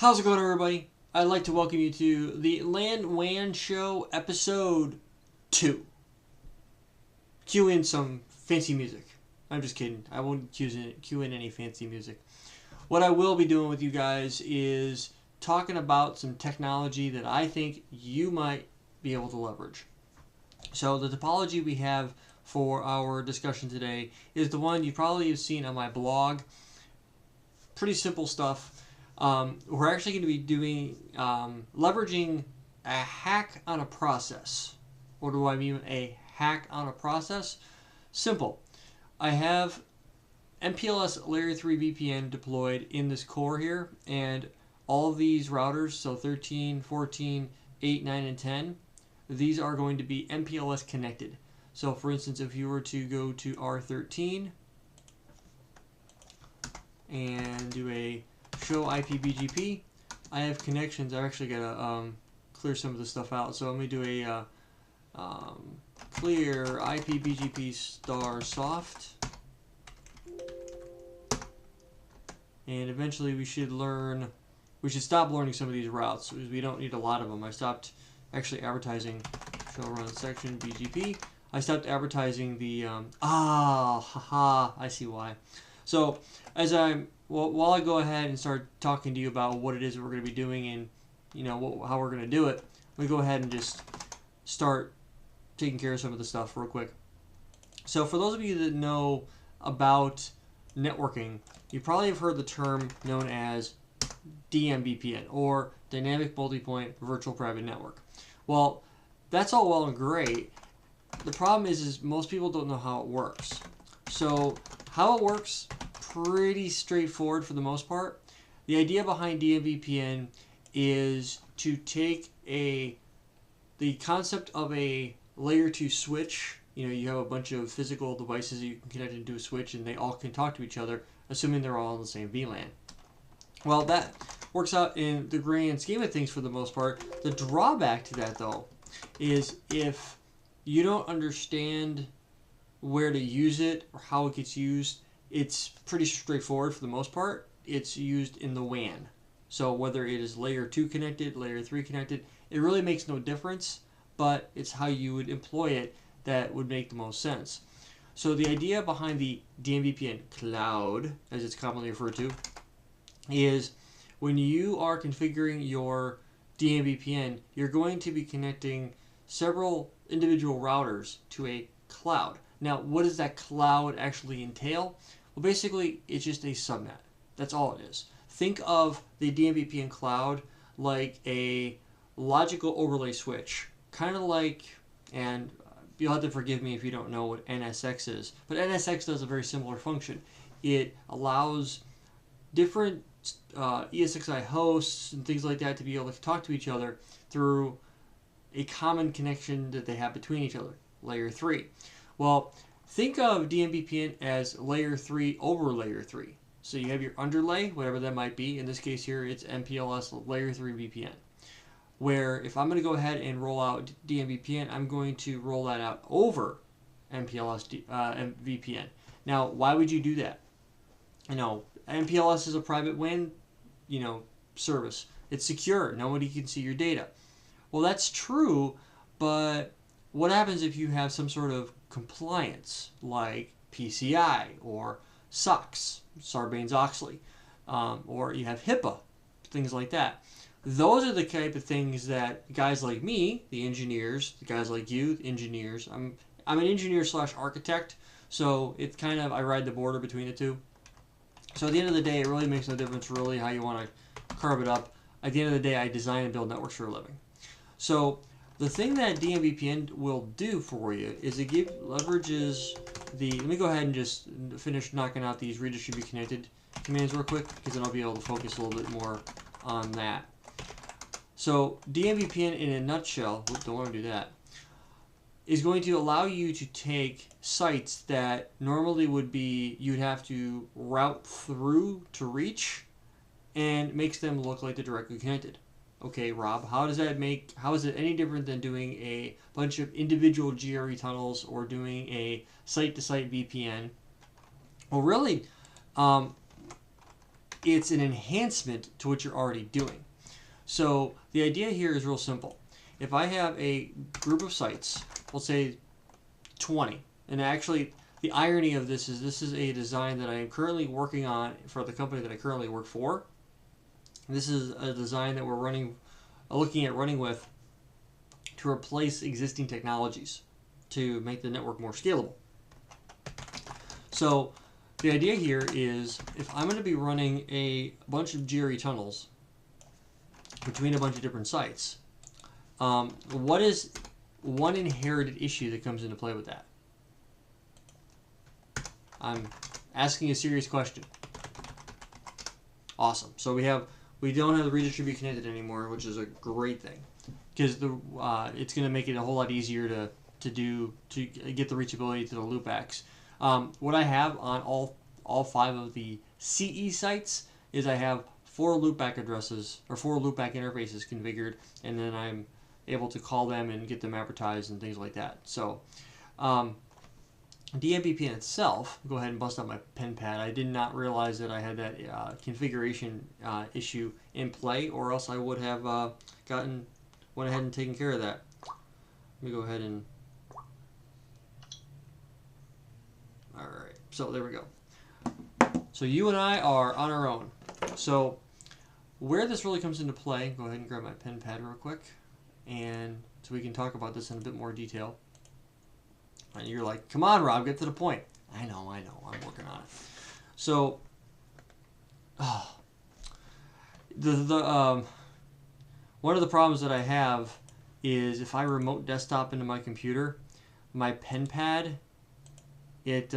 How's it going, everybody? I'd like to welcome you to the WAN Show episode 2. Cue in some fancy music. I'm just kidding. I won't cue in any fancy music. What I will be doing with you guys is talking about some technology that I think you might be able to leverage. So the topology we have for our discussion today is the one you probably have seen on my blog. Pretty simple stuff. We're actually going to be doing leveraging a hack on a process. What do I mean a hack on a process? Simple. I have MPLS Layer 3 VPN deployed in this core here, and all of these routers, so 13, 14, 8, 9, and 10, these are going to be MPLS connected. So for instance, if you were to go to R13 and do a show IPBGP, I have connections. I've actually got to clear some of this stuff out. So let me do a clear IPBGP star soft. And eventually we should stop learning some of these routes because we don't need a lot of them. I stopped actually advertising show run section BGP. I stopped advertising the, I see why. So while I go ahead and start talking to you about what it is that we're going to be doing and how we're going to do it, let me go ahead and just start taking care of some of the stuff real quick. So for those of you that know about networking, you probably have heard the term known as DMVPN, or Dynamic Multipoint Virtual Private Network. Well, that's all well and great. The problem is most people don't know how it works. So how it works, pretty straightforward for the most part. The idea behind DMVPN is to take the concept of a layer 2 switch. You have a bunch of physical devices that you can connect into a switch and they all can talk to each other, assuming they're all on the same VLAN. Well, that works out in the grand scheme of things for the most part. The drawback to that, though, is if you don't understand where to use it or how it gets used, it's pretty straightforward for the most part. It's used in the WAN. So whether it is layer 2 connected, layer 3 connected, it really makes no difference, but it's how you would employ it that would make the most sense. So the idea behind the DMVPN cloud, as it's commonly referred to, is when you are configuring your DMVPN, you're going to be connecting several individual routers to a cloud. Now, what does that cloud actually entail? Well, basically, it's just a subnet. That's all it is. Think of the DMVPN cloud like a logical overlay switch. Kind of like, and you'll have to forgive me if you don't know what NSX is, but NSX does a very similar function. It allows different ESXi hosts and things like that to be able to talk to each other through a common connection that they have between each other, layer 3. Well, think of DMVPN as layer 3 over layer 3. So you have your underlay, whatever that might be. In this case here, it's MPLS layer 3 VPN. Where if I'm going to go ahead and roll out DMVPN, I'm going to roll that out over MPLS VPN. Now, why would you do that? MPLS is a private WAN, service. It's secure. Nobody can see your data. Well, that's true, but what happens if you have some sort of compliance like PCI or SOX, Sarbanes-Oxley, or you have HIPAA, things like that? Those are the type of things that guys like me, the engineers, the guys like you, the engineers, I'm an engineer / architect, so it's kind of, I ride the border between the two. So at the end of the day, it really makes no difference really how you want to carve it up. At the end of the day, I design and build networks for a living. So the thing that DMVPN will do for you is it leverages the, let me go ahead and just finish knocking out these redistribute connected commands real quick, because then I'll be able to focus a little bit more on that. So DMVPN in a nutshell, don't want to do that, is going to allow you to take sites that normally would be, you'd have to route through to reach, and makes them look like they're directly connected. Okay, Rob, how is it any different than doing a bunch of individual GRE tunnels or doing a site-to-site VPN? Well, really, it's an enhancement to what you're already doing. So the idea here is real simple. If I have a group of sites, we'll say 20, and actually the irony of this is a design that I am currently working on for the company that I currently work for. This is a design that we're looking at running with to replace existing technologies to make the network more scalable. So the idea here is if I'm going to be running a bunch of GRE tunnels between a bunch of different sites, what is one inherited issue that comes into play with that? I'm asking a serious question. Awesome. So we don't have the redistribute connected anymore, which is a great thing, because it's going to make it a whole lot easier to get the reachability to the loopbacks. What I have on all 5 of the CE sites is I have 4 loopback addresses or 4 loopback interfaces configured, and then I'm able to call them and get them advertised and things like that. So DMVPN itself, go ahead and bust out my pen pad. I did not realize that I had that configuration issue in play, or else I would have went ahead and taken care of that. Let me go ahead and... Alright, so there we go. So you and I are on our own. So where this really comes into play, go ahead and grab my pen pad real quick, and so we can talk about this in a bit more detail. And you're like, come on, Rob, get to the point. I know, I'm working on it. So, one of the problems that I have is if I remote desktop into my computer, my pen pad, it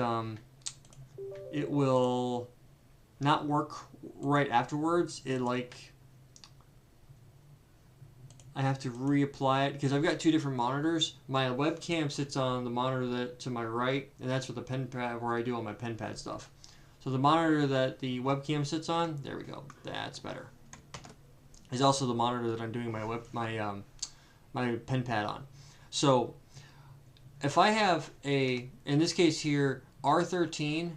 will not work right afterwards. I have to reapply it because I've got 2 different monitors. My webcam sits on the monitor to my right, and that's what the pen pad, where I do all my pen pad stuff. So the monitor that the webcam sits on, there we go, that's better, is also the monitor that I'm doing my pen pad on. So if I have in this case here, R13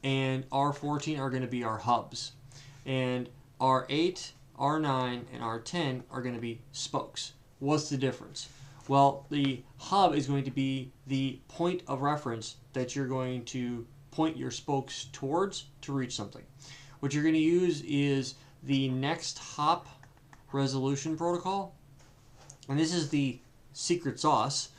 and R14 are going to be our hubs, and R8, R9, and R10 are going to be spokes. What's the difference? Well, the hub is going to be the point of reference that you're going to point your spokes towards to reach something. What you're going to use is the next hop resolution protocol, and this is the secret sauce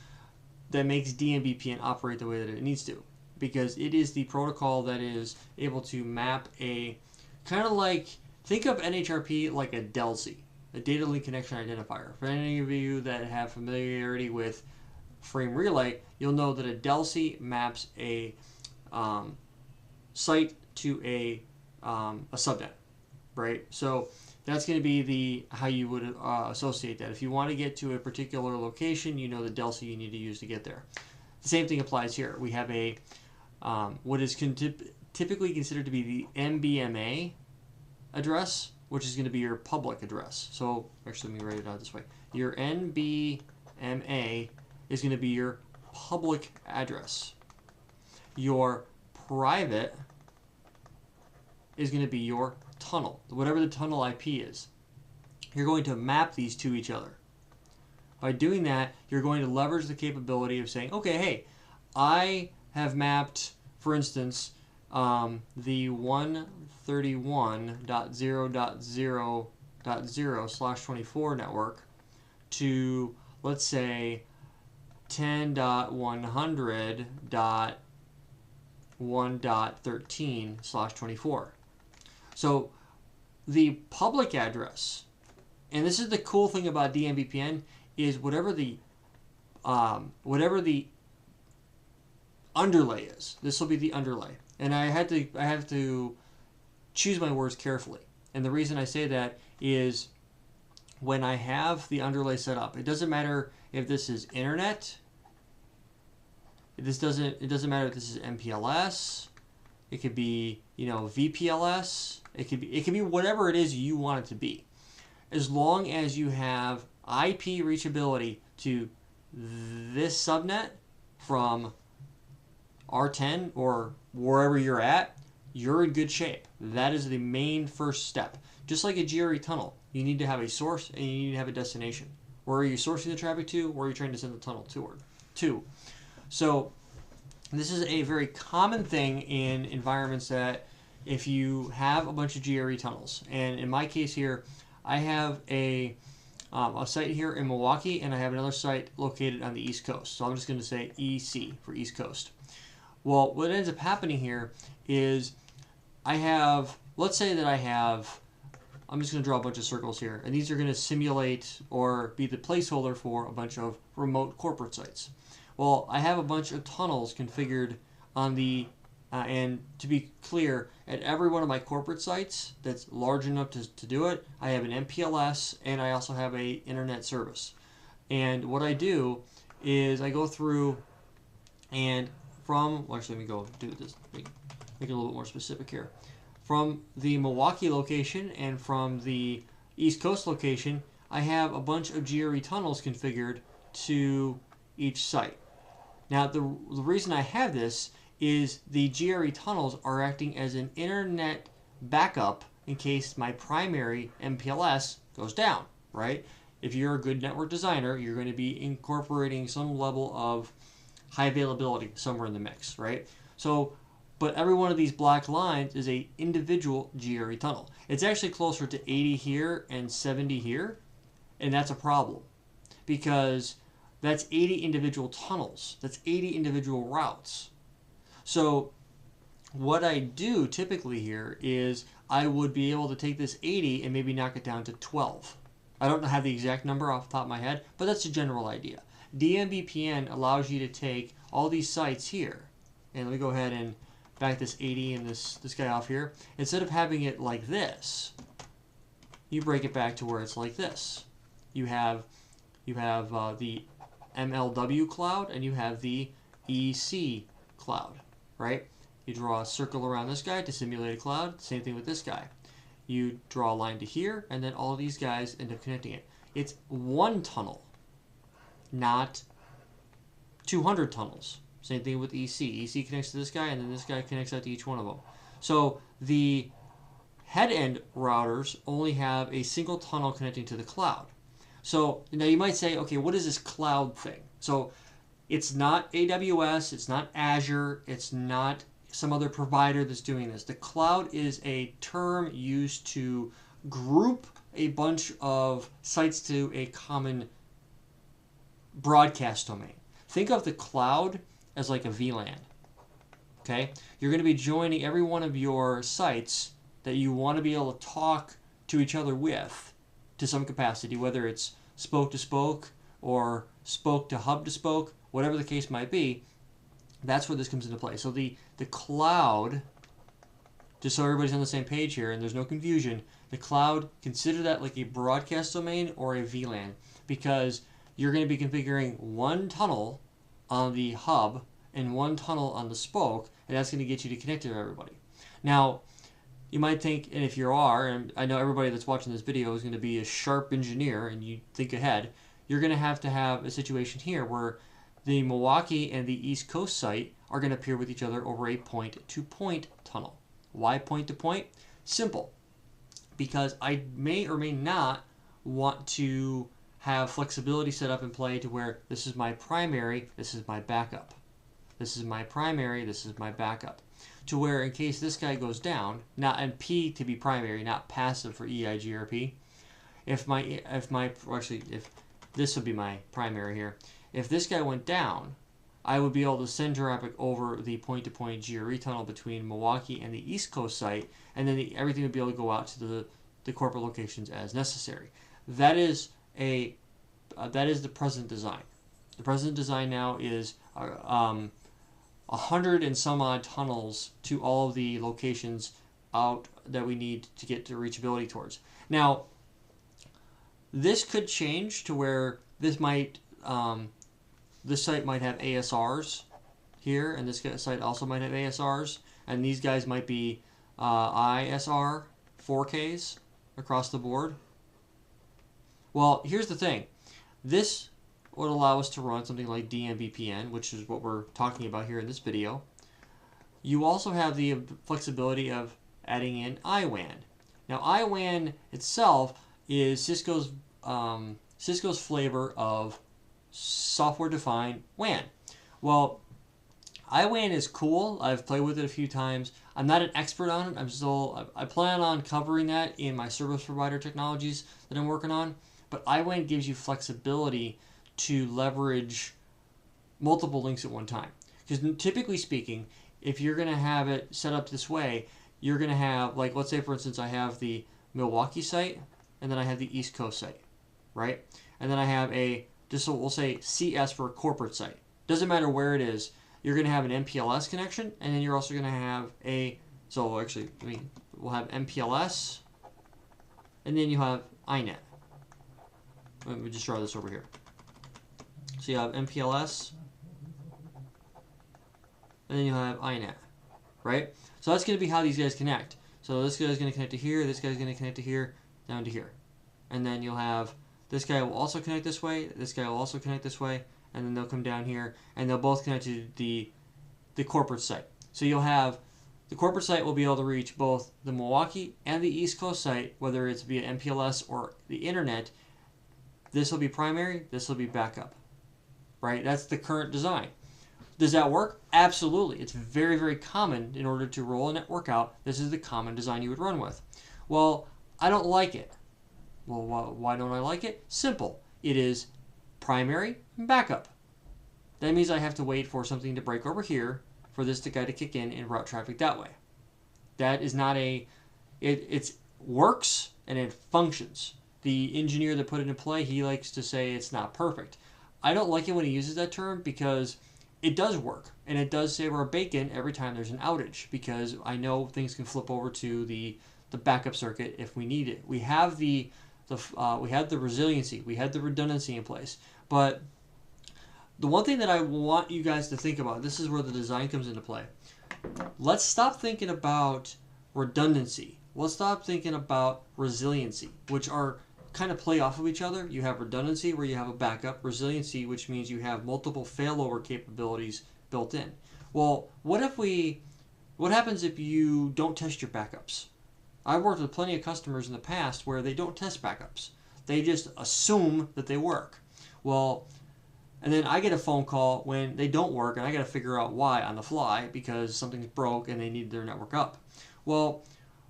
that makes DMVPN operate the way that it needs to, because it is the protocol that is able to map a kind of like, think of Nhrp like a DLC, a data link connection identifier. For any of you that have familiarity with frame relay, you'll know that a DLC maps a site to a subnet, right? So that's going to be how you would associate that. If you want to get to a particular location, you know the DLC you need to use to get there. The same thing applies here. We have a what is typically considered to be the MBMA address, which is going to be your public address. So actually, let me write it out this way. Your NBMA is going to be your public address. Your private is going to be your tunnel, whatever the tunnel IP is. You're going to map these to each other. By doing that, you're going to leverage the capability of saying, okay, hey, I have mapped, for instance, the 131.0.0.0/24 network to, let's say, 10.100.1.13/24. So the public address, and this is the cool thing about DMVPN, is whatever the underlay is. This will be the underlay, and I have to choose my words carefully. And the reason I say that is when I have the underlay set up, it doesn't matter if this is internet. It doesn't matter if this is MPLS. It could be, VPLS. It could be whatever it is you want it to be, as long as you have IP reachability to this subnet from R10 or wherever you're at you're in good shape. That is the main first step. Just like a GRE tunnel, you need to have a source and you need to have a destination. Where are you sourcing the traffic to? Where are you trying to send the tunnel to? So this is a very common thing in environments that if you have a bunch of GRE tunnels, and in my case here, I have a site here in Milwaukee, and I have another site located on the East Coast. So I'm just going to say EC for East Coast. Well, what ends up happening here is I have, let's say that I have, I'm just going to draw a bunch of circles here, and these are going to simulate or be the placeholder for a bunch of remote corporate sites. Well, I have a bunch of tunnels configured on the, and to be clear, at every one of my corporate sites that's large enough to do it, I have an MPLS and I also have a internet service. And what I do is I go through and from, well, actually let me go do this, make it a little bit more specific here. From the Milwaukee location and from the East Coast location, I have a bunch of GRE tunnels configured to each site. Now, the reason I have this is the GRE tunnels are acting as an internet backup in case my primary MPLS goes down, right? If you're a good network designer, you're going to be incorporating some level of high availability somewhere in the mix, right? So, but every one of these black lines is a individual GRE tunnel. It's actually closer to 80 here and 70 here, and that's a problem because that's 80 individual tunnels. That's 80 individual routes. So what I do typically here is I would be able to take this 80 and maybe knock it down to 12. I don't have the exact number off the top of my head, but that's a general idea. DMVPN allows you to take all these sites here, and let me go ahead and back this 80 and this guy off here. Instead of having it like this, you break it back to where it's like this. You have the MLW cloud and you have the EC cloud, right? You draw a circle around this guy to simulate a cloud. Same thing with this guy. You draw a line to here, and then all of these guys end up connecting it. It's one tunnel, not 200 tunnels. Same thing with EC. EC connects to this guy, and then this guy connects out to each one of them. So the head-end routers only have a single tunnel connecting to the cloud. So now you might say, okay, what is this cloud thing? So it's not AWS, it's not Azure, it's not some other provider that's doing this. The cloud is a term used to group a bunch of sites to a common broadcast domain. Think of the cloud as like a VLAN. Okay? You're going to be joining every one of your sites that you want to be able to talk to each other with to some capacity, whether it's spoke to spoke or spoke to hub to spoke, whatever the case might be. That's where this comes into play. So the cloud, just so everybody's on the same page here and there's no confusion, the cloud, consider that like a broadcast domain or a VLAN, because you're going to be configuring one tunnel on the hub and one tunnel on the spoke, and that's going to get you to connect to everybody. Now, you might think, and if you are, and I know everybody that's watching this video is going to be a sharp engineer and you think ahead, you're going to have a situation here where the Milwaukee and the East Coast site are going to peer with each other over a point-to-point tunnel. Why point-to-point? Simple. Because I may or may not want to have flexibility set up in play to where this is my primary, this is my backup. This is my primary, this is my backup. To where in case this guy goes down, and P to be primary, not passive for EIGRP. If this would be my primary here. If this guy went down, I would be able to send traffic over the point-to-point GRE tunnel between Milwaukee and the East Coast site, and then everything would be able to go out to the corporate locations as necessary. That is the present design. The present design now is 100 and some odd tunnels to all of the locations out that we need to get to reachability towards. Now, this could change to where this site might have ASRs here, and this site also might have ASRs, and these guys might be ISR 4Ks across the board. Well, here's the thing. This would allow us to run something like DMVPN, which is what we're talking about here in this video. you also have the flexibility of adding in IWAN. Now, IWAN itself is Cisco's flavor of software-defined WAN. Well, IWAN is cool. I've played with it a few times. I'm not an expert on it. I plan on covering that in my service provider technologies that I'm working on. But IWAN gives you flexibility to leverage multiple links at one time. Because typically speaking, if you're going to have it set up this way, you're going to have, like, let's say for instance, I have the Milwaukee site, and then I have the East Coast site, right? And then I have we'll say CS for a corporate site. Doesn't matter where it is. You're going to have an MPLS connection, and then you're also going to have we'll have MPLS, and then you have INET. Let me just draw this over here. So you have MPLS, and then you have INET, right? So that's going to be how these guys connect. So this guy's going to connect to here, this guy's going to connect to here, down to here. And then you'll have, this guy will also connect this way, this guy will also connect this way, and then they'll come down here, and they'll both connect to the corporate site. So you'll have, the corporate site will be able to reach both the Milwaukee and the East Coast site, whether it's via MPLS or the internet. This will be primary, this will be backup, right? That's the current design. Does that work? Absolutely. It's very, very common in order to roll a network out. This is the common design you would run with. Well, I don't like it. Well, why don't I like it? Simple. It is primary and backup. That means I have to wait for something to break over here for this guy to kick in and route traffic that way. That is not it works and it functions. The engineer that put it in play, he likes to say it's not perfect. I don't like it when he uses that term because it does work, and it does save our bacon every time there's an outage, because I know things can flip over to the backup circuit if we need it. We have we had the resiliency, we had the redundancy in place, but the one thing that I want you guys to think about, this is where the design comes into play. Let's stop thinking about redundancy. Let's stop thinking about resiliency, which are kind of play off of each other. You have redundancy where you have a backup, resiliency, which means you have multiple failover capabilities built in. Well, what happens if you don't test your backups? I've worked with plenty of customers in the past where they don't test backups. They just assume that they work. Well, and then I get a phone call when they don't work, and I got to figure out why on the fly because something's broke and they need their network up. Well,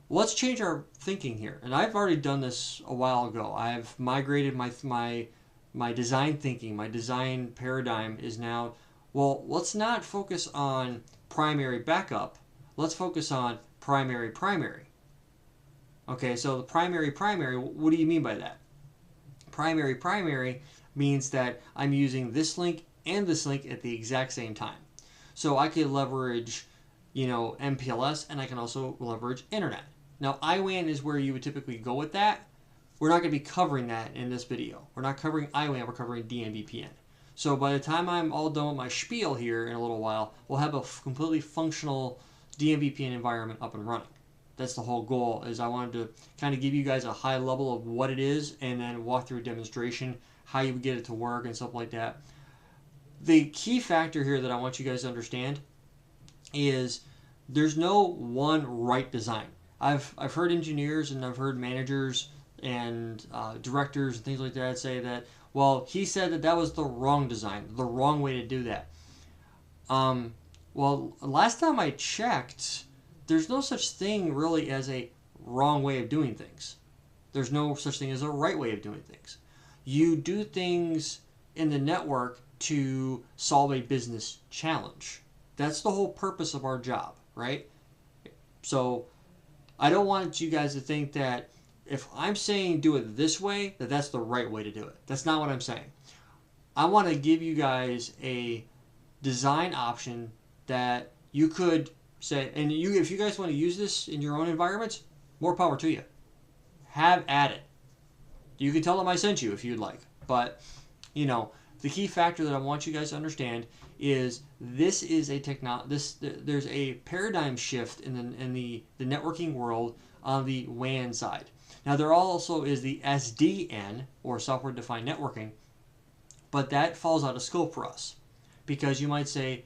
let's change our thinking here. And I've already done this a while ago. I've migrated my design thinking, my design paradigm is now, well, let's not focus on primary backup. Let's focus on primary. Okay, so the primary, what do you mean by that? Primary means that I'm using this link and this link at the exact same time. So I could leverage, MPLS, and I can also leverage internet. Now, IWAN is where you would typically go with that. We're not going to be covering that in this video. We're not covering IWAN, we're covering DMVPN. So by the time I'm all done with my spiel here in a little while, we'll have a completely functional DMVPN environment up and running. That's the whole goal, is I wanted to kind of give you guys a high level of what it is and then walk through a demonstration, how you would get it to work and stuff like that. The key factor here that I want you guys to understand is there's no one right design. I've heard engineers and I've heard managers and directors and things like that say that, well, he said that was the wrong design, the wrong way to do that. Well, last time I checked, there's no such thing really as a wrong way of doing things. There's no such thing as a right way of doing things. You do things in the network to solve a business challenge. That's the whole purpose of our job, right? So I don't want you guys to think that if I'm saying do it this way, that's the right way to do it. That's not what I'm saying. I want to give you guys a design option that you could say, and if you guys want to use this in your own environments, more power to you. Have at it. You can tell them I sent you if you'd like. But, the key factor that I want you guys to understand is this is there's a paradigm shift in the networking world on the WAN side. Now, there also is the SDN, or software-defined networking, but that falls out of scope for us. Because you might say,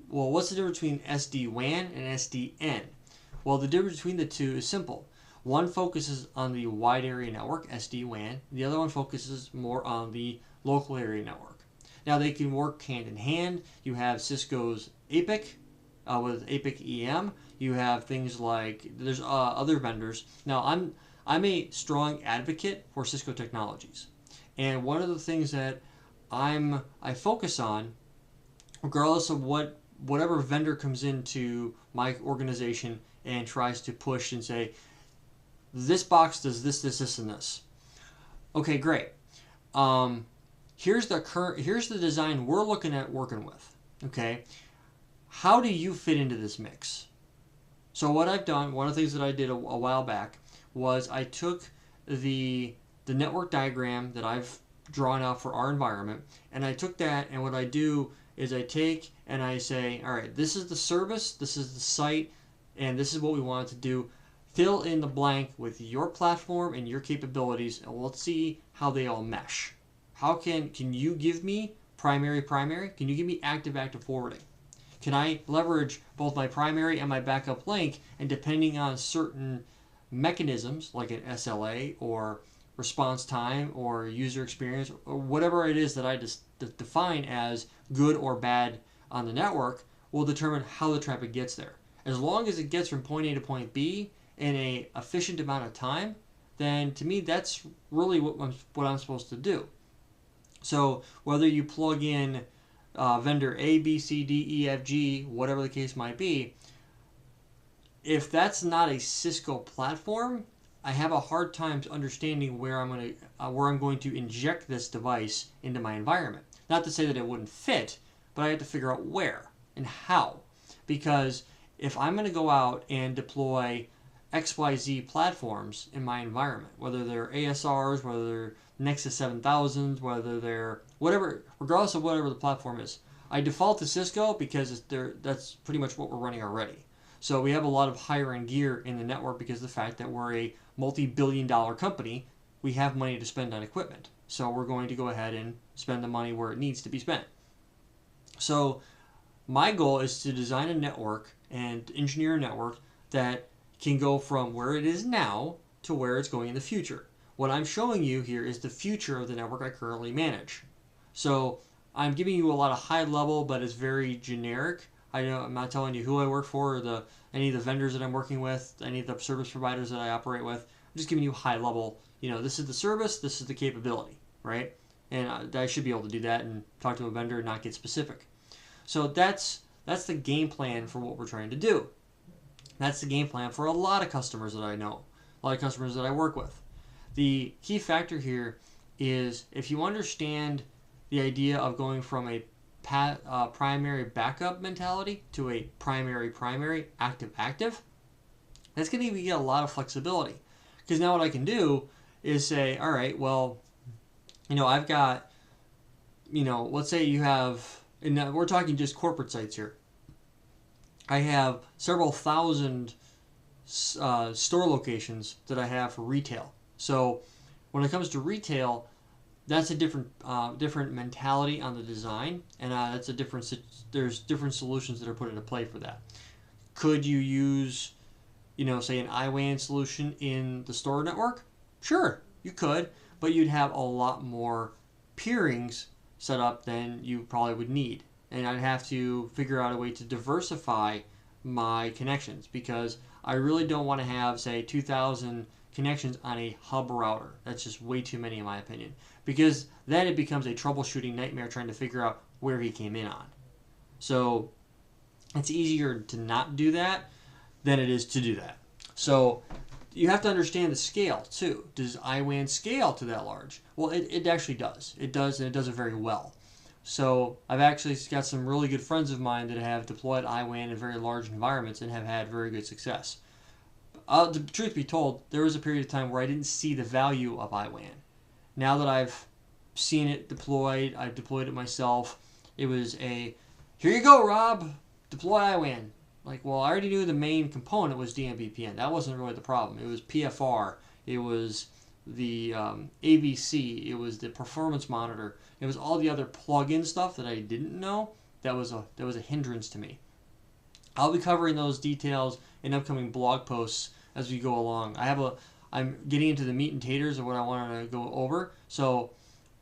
well, what's the difference between SD-WAN and SDN? Well, the difference between the two is simple. One focuses on the wide area network, SD-WAN. The other one focuses more on the local area network. Now, they can work hand in hand. You have Cisco's APIC with APIC EM. You have things like, there's other vendors. Now, I'm a strong advocate for Cisco technologies. And one of the things that I focus on, regardless of whatever vendor comes into my organization and tries to push and say, this box does this, this, this, and this. Okay, great. Here's the design we're looking at working with. Okay, how do you fit into this mix? So what I've done, one of the things that I did a while back, was I took the network diagram that I've drawn out for our environment, and I took that, and what I do is I take and I say, all right, this is the service, this is the site, and this is what we want it to do. Fill in the blank with your platform and your capabilities, and let's see how they all mesh. How can you give me primary? Can you give me active forwarding? Can I leverage both my primary and my backup link, and depending on certain mechanisms like an SLA or response time or user experience or whatever it is that I just define as good or bad on the network, will determine how the traffic gets there. As long as it gets from point A to point B in an efficient amount of time, then to me that's really what I'm supposed to do. So whether you plug in vendor A, B, C, D, E, F, G, whatever the case might be, if that's not a Cisco platform, I have a hard time understanding where I'm going to inject this device into my environment. Not to say that it wouldn't fit, but I have to figure out where and how. Because if I'm going to go out and deploy XYZ platforms in my environment, whether they're ASRs, whether they're Nexus 7000s, whether they're whatever, regardless of whatever the platform is, I default to Cisco because that's pretty much what we're running already. So we have a lot of higher end gear in the network because of the fact that we're a multi-billion-dollar company. We have money to spend on equipment. So we're going to go ahead and spend the money where it needs to be spent. So my goal is to design a network and engineer a network that can go from where it is now to where it's going in the future. What I'm showing you here is the future of the network I currently manage. So I'm giving you a lot of high level, but it's very generic. I'm not telling you who I work for or any of the vendors that I'm working with, any of the service providers that I operate with. I'm just giving you high level, this is the service, this is the capability, right? And I should be able to do that and talk to a vendor and not get specific. So that's the game plan for what we're trying to do. That's the game plan for a lot of customers that I know, a lot of customers that I work with. The key factor here is if you understand the idea of going from a primary backup mentality to a primary active, that's going to give you a lot of flexibility. Because now what I can do is say, all right, well, I've got, let's say you have, and we're talking just corporate sites here. I have several thousand store locations that I have for retail. So when it comes to retail, that's a different mentality on the design, and there's different solutions that are put into play for that. Could you use, say an IWAN solution in the store network? Sure, you could, but you'd have a lot more peerings set up than you probably would need. And I'd have to figure out a way to diversify my connections because I really don't want to have, say, 2,000 connections on a hub router. That's just way too many in my opinion. Because then it becomes a troubleshooting nightmare trying to figure out where he came in on. So it's easier to not do that than it is to do that. So you have to understand the scale too. Does IWAN scale to that large? Well, it actually does. It does, and it does it very well. So I've actually got some really good friends of mine that have deployed IWAN in very large environments and have had very good success. The truth be told, there was a period of time where I didn't see the value of IWAN. Now that I've seen it deployed, I've deployed it myself, it was here you go, Rob, deploy IWAN. Like, well, I already knew the main component was DMVPN. That wasn't really the problem. It was PFR. It was the AVC. It was the performance monitor. It was all the other plug-in stuff that I didn't know that was a hindrance to me. I'll be covering those details in upcoming blog posts as we go along. I'm getting into the meat and taters of what I wanted to go over, so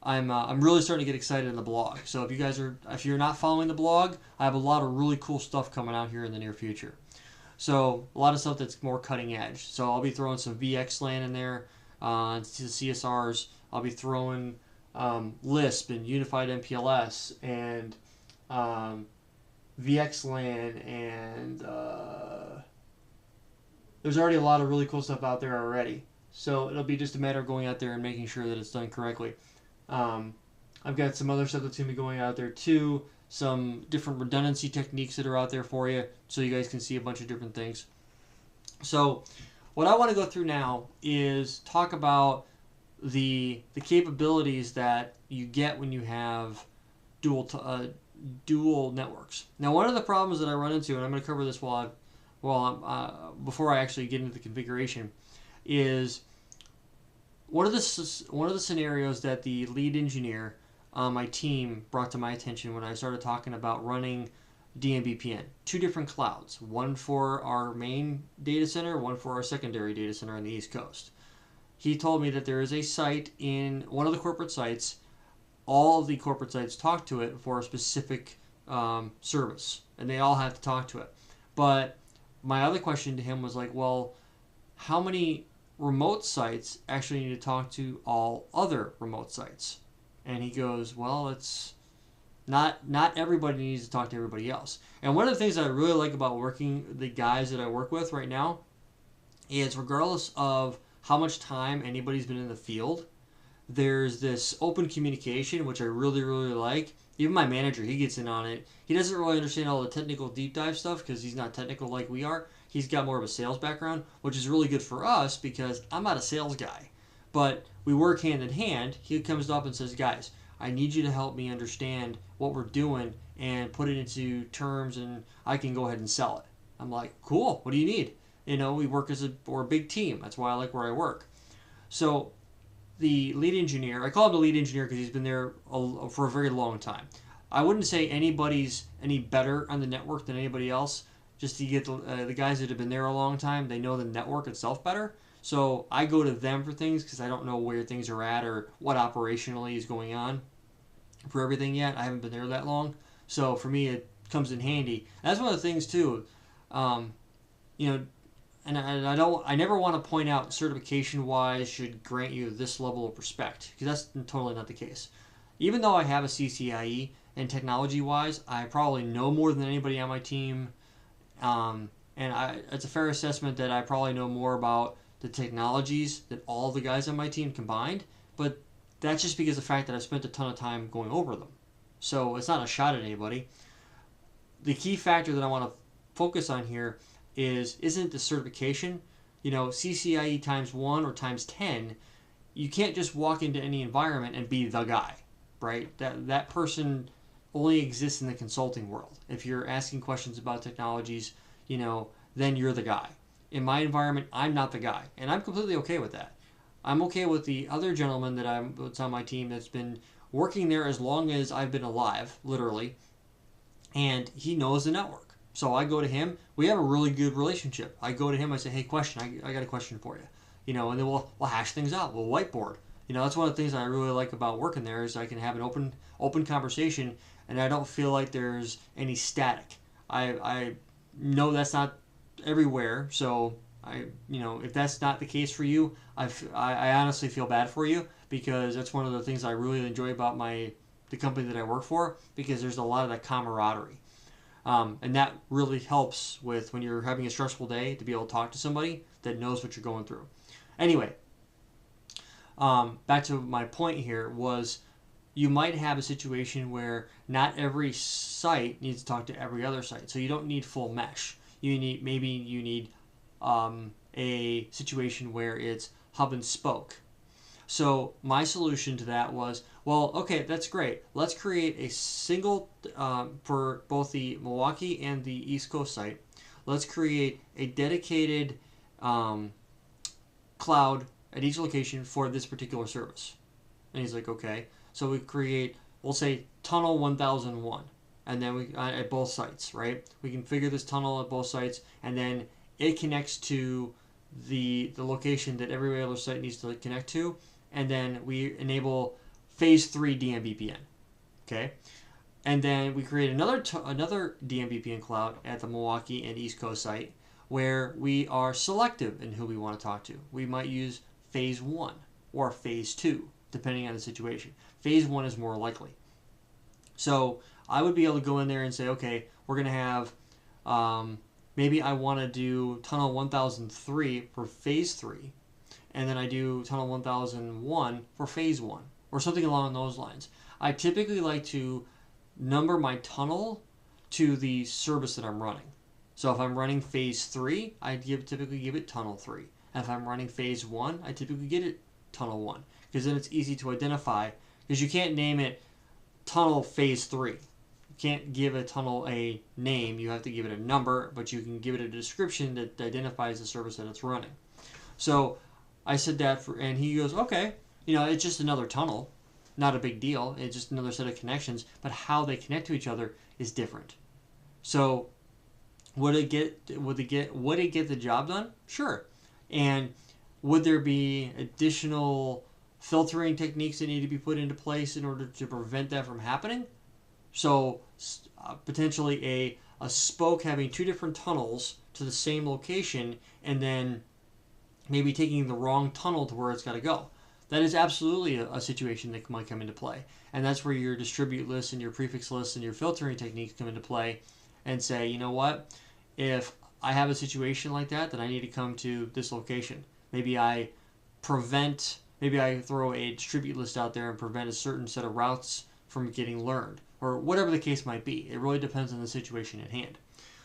I'm really starting to get excited in the blog. So if you're not following the blog, I have a lot of really cool stuff coming out here in the near future. So a lot of stuff that's more cutting edge. So I'll be throwing some VXLAN in there, to CSRs. I'll be throwing Lisp and Unified MPLS and VXLAN, and there's already a lot of really cool stuff out there already. So it'll be just a matter of going out there and making sure that it's done correctly. I've got some other stuff that's going to be going out there too. Some different redundancy techniques that are out there for you, so you guys can see a bunch of different things. So what I want to go through now is talk about the capabilities that you get when you have dual networks. Now, one of the problems that I run into, and I'm going to cover this before I actually get into the configuration, is one of the scenarios that the lead engineer on my team brought to my attention when I started talking about running DMVPN. 2 different clouds, one for our main data center, one for our secondary data center on the East Coast. He told me that there is a site in one of the corporate sites. All of the corporate sites talk to it for a specific service, and they all have to talk to it. But my other question to him was like, well, how many remote sites actually need to talk to all other remote sites? And he goes, well, it's not everybody needs to talk to everybody else. And one of the things that I really like about the guys that I work with right now is, regardless of how much time anybody's been in the field, there's this open communication, which I really, really like. Even my manager, he gets in on it. He doesn't really understand all the technical deep dive stuff because he's not technical like we are. He's got more of a sales background, which is really good for us because I'm not a sales guy. But we work hand in hand. He comes up and says, guys, I need you to help me understand what we're doing and put it into terms, and I can go ahead and sell it. I'm like, cool, what do you need? We work we're a big team. That's why I like where I work. So the lead engineer, I call him the lead engineer because he's been there for a very long time. I wouldn't say anybody's any better on the network than anybody else. Just to get the guys that have been there a long time, they know the network itself better. So I go to them for things because I don't know where things are at or what operationally is going on for everything yet. I haven't been there that long. So for me, it comes in handy. And that's one of the things too. And I never want to point out certification-wise should grant you this level of respect, because that's totally not the case. Even though I have a CCIE, and technology-wise, I probably know more than anybody on my team, and it's a fair assessment that I probably know more about the technologies than all the guys on my team combined, but that's just because of the fact that I've spent a ton of time going over them. So it's not a shot at anybody. The key factor that I want to focus on here isn't the certification. CCIE times 1 or times 10, you can't just walk into any environment and be the guy, right? That person only exists in the consulting world. If you're asking questions about technologies, then you're the guy. In my environment, I'm not the guy, and I'm completely okay with that. I'm okay with the other gentleman that's on my team that's been working there as long as I've been alive, literally, and he knows the network. So I go to him. We have a really good relationship. I go to him. I say, "Hey, question. I got a question for you." And then we'll hash things out. We'll whiteboard. That's one of the things I really like about working there is I can have an open conversation, and I don't feel like there's any static. I know that's not everywhere, so if that's not the case for you, I honestly feel bad for you, because that's one of the things I really enjoy about the company that I work for, because there's a lot of that camaraderie. And that really helps with when you're having a stressful day to be able to talk to somebody that knows what you're going through. Anyway, back to my point here was you might have a situation where not every site needs to talk to every other site. So you don't need full mesh. You need a situation where it's hub and spoke. So my solution to that was, well, okay, that's great. Let's create a single, for both the Milwaukee and the East Coast site, let's create a dedicated cloud at each location for this particular service. And he's like, okay. So we'll say tunnel 1001. and then we at both sites, right? We configure this tunnel at both sites, and then it connects to the location that every other site needs to connect to, and then we enable phase 3 DMVPN. Okay, and then we create another DMVPN cloud at the Milwaukee and East Coast site where we are selective in who we want to talk to. We might use phase 1 or phase 2 depending on the situation. Phase 1 is more likely. So I would be able to go in there and say, okay, we're going to have, maybe I want to do tunnel 1003 for phase 3, and then I do tunnel 1001 for phase 1, or something along those lines. I typically like to number my tunnel to the service that I'm running. So if I'm running phase 3, I typically give it tunnel 3. And if I'm running phase 1, I typically get it tunnel 1, because then it's easy to identify, because you can't name it tunnel phase 3. You can't give a tunnel a name. You have to give it a number, but you can give it a description that identifies the service that it's running. So I said that, and he goes, okay, it's just another tunnel, not a big deal. It's just another set of connections, but how they connect to each other is different. So would it get the job done? Sure. And would there be additional filtering techniques that need to be put into place in order to prevent that from happening? So potentially a spoke having 2 different tunnels to the same location, and then maybe taking the wrong tunnel to where it's got to go. That is absolutely a situation that might come into play. And that's where your distribute lists and your prefix lists and your filtering techniques come into play, and say, you know what, if I have a situation like that, then I need to come to this location. Maybe I throw a distribute list out there and prevent a certain set of routes from getting learned, or whatever the case might be. It really depends on the situation at hand.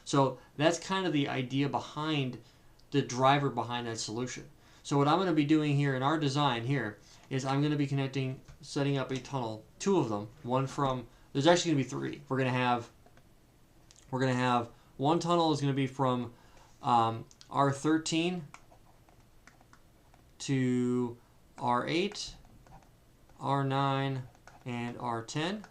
So that's kind of the idea behind the driver behind that solution. So what I'm going to be doing here in our design here is I'm going to be setting up a tunnel, 2 of them, one from, there's actually going to be 3. We're going to have one tunnel is going to be from R13 to R8, R9, and R10.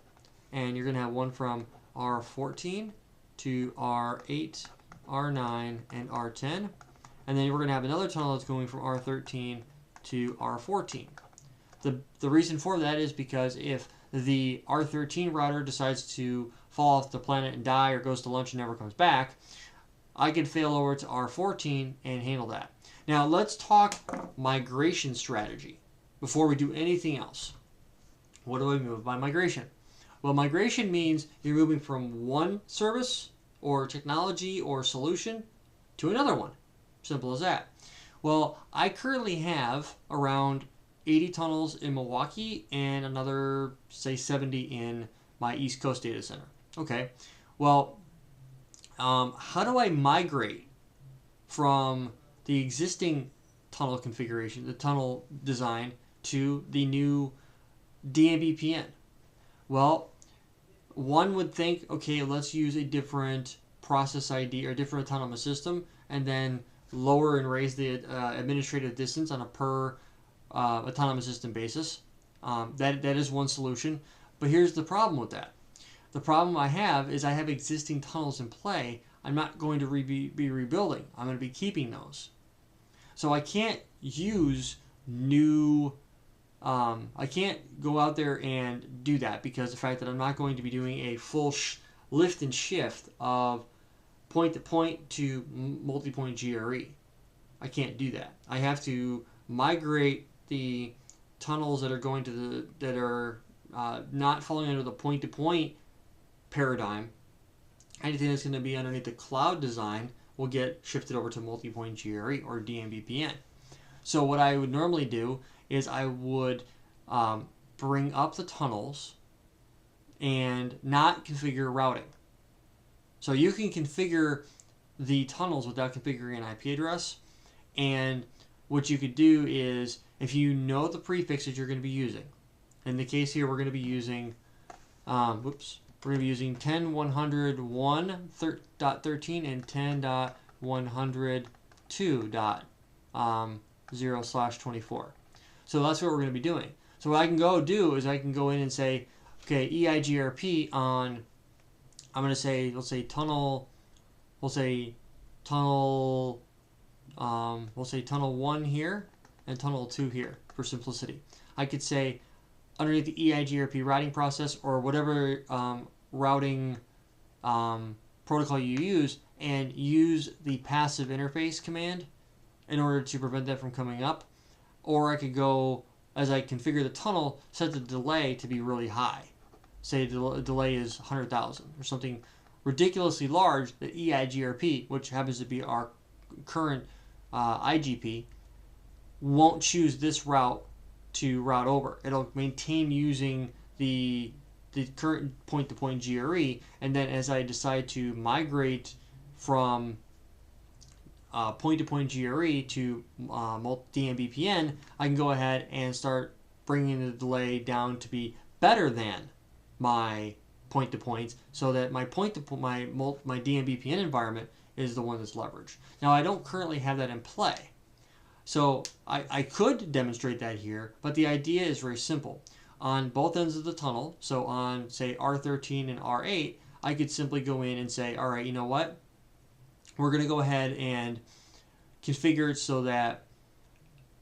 And you're going to have one from R14 to R8, R9, and R10. And then we're going to have another tunnel that's going from R13 to R14. The reason for that is because if the R13 router decides to fall off the planet and die, or goes to lunch and never comes back, I can fail over to R14 and handle that. Now let's talk migration strategy before we do anything else. What do I mean by migration? Well, migration means you're moving from one service or technology or solution to another one. Simple as that. Well, I currently have around 80 tunnels in Milwaukee and another, say, 70 in my East Coast data center. Okay, well, how do I migrate from the existing tunnel configuration, the tunnel design, to the new DMVPN? Well, one would think, okay, let's use a different process ID or different autonomous system, and then lower and raise the administrative distance on a per autonomous system basis. That is one solution. But here's the problem with that. The problem I have is I have existing tunnels in play. I'm not going to be rebuilding. I'm going to be keeping those. So I can't use new... I can't go out there and do that, because the fact that I'm not going to be doing a full lift and shift of point-to-point to multi-point GRE. I can't do that. I have to migrate the tunnels that are going to that are not falling under the point-to-point paradigm. Anything that's going to be underneath the cloud design will get shifted over to multi-point GRE or DMVPN. So what I would normally do is I would bring up the tunnels and not configure routing. So you can configure the tunnels without configuring an IP address, and what you could do is, if you know the prefix that you're going to be using, in the case here we're going to be using, we're going to be using 10.101.13 and 10.102.0/24. So that's what we're going to be doing. So what I can go do is I can go in and say, okay, EIGRP on I'm going to say, let's say tunnel, we'll say tunnel 1 here and tunnel 2 here for simplicity. I could say underneath the EIGRP routing process or whatever routing protocol you use, and use the passive interface command in order to prevent that from coming up. Or I could go, as I configure the tunnel, set the delay to be really high. Say the delay is 100,000 or something ridiculously large that EIGRP, which happens to be our current IGP, won't choose this route to route over. It'll maintain using the current point-to-point GRE, and then as I decide to migrate from point-to-point GRE to DMVPN, I can go ahead and start bringing the delay down to be better than my point-to-points, so that my my DMVPN environment is the one that's leveraged. Now, I don't currently have that in play, so I could demonstrate that here, but the idea is very simple. On both ends of the tunnel, so on, say, R13 and R8, I could simply go in and say, all right, you know what? We're going to go ahead and configure it so that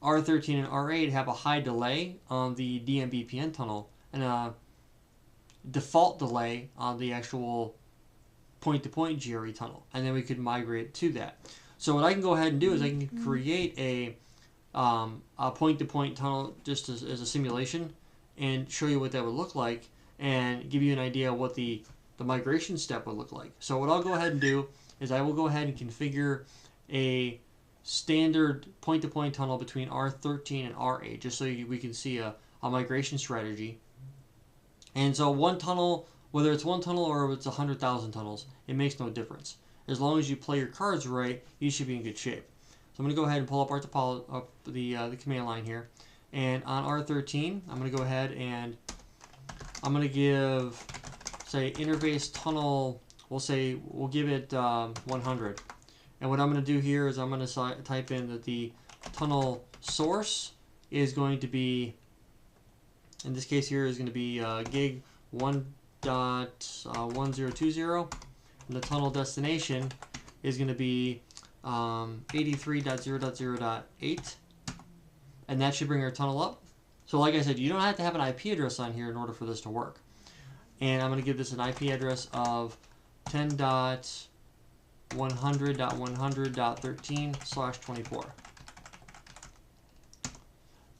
R13 and R8 have a high delay on the DMVPN tunnel and a default delay on the actual point-to-point GRE tunnel. And then we could migrate to that. So what I can go ahead and do is I can create a point-to-point tunnel just as a simulation and show you what that would look like and give you an idea of what the migration step would look like. So what I'll go ahead and do is I will go ahead and configure a standard point-to-point tunnel between R13 and R8 just so we can see a migration strategy. And so one tunnel, whether it's one tunnel or it's 100,000 tunnels, it makes no difference. As long as you play your cards right, you should be in good shape. So I'm going to go ahead and pull up the command line here. And on R13, I'm going to go ahead and I'm going to give, say, interface tunnel, we'll give it 100. And what I'm going to do here is I'm going to type in that the tunnel source is going to be, in this case here, is going to be gig 1.1020, and the tunnel destination is going to be 83.0.0.8. And that should bring our tunnel up. So like I said, you don't have to have an IP address on here in order for this to work. And I'm going to give this an IP address of 10.100.100.13/24.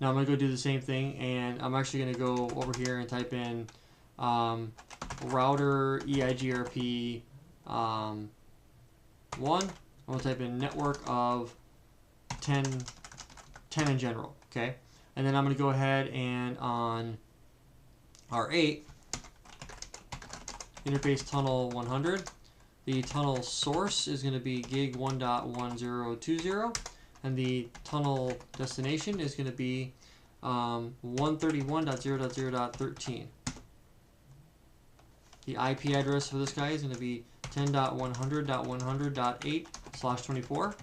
Now I'm going to go do the same thing, and I'm actually going to go over here and type in router EIGRP 1. I'm going to type in network of 10 in general, okay? And then I'm going to go ahead and on R8, interface tunnel 100, the tunnel source is going to be gig 1.1020, and the tunnel destination is going to be 131.0.0.13. The IP address for this guy is going to be 10.100.100.8/24,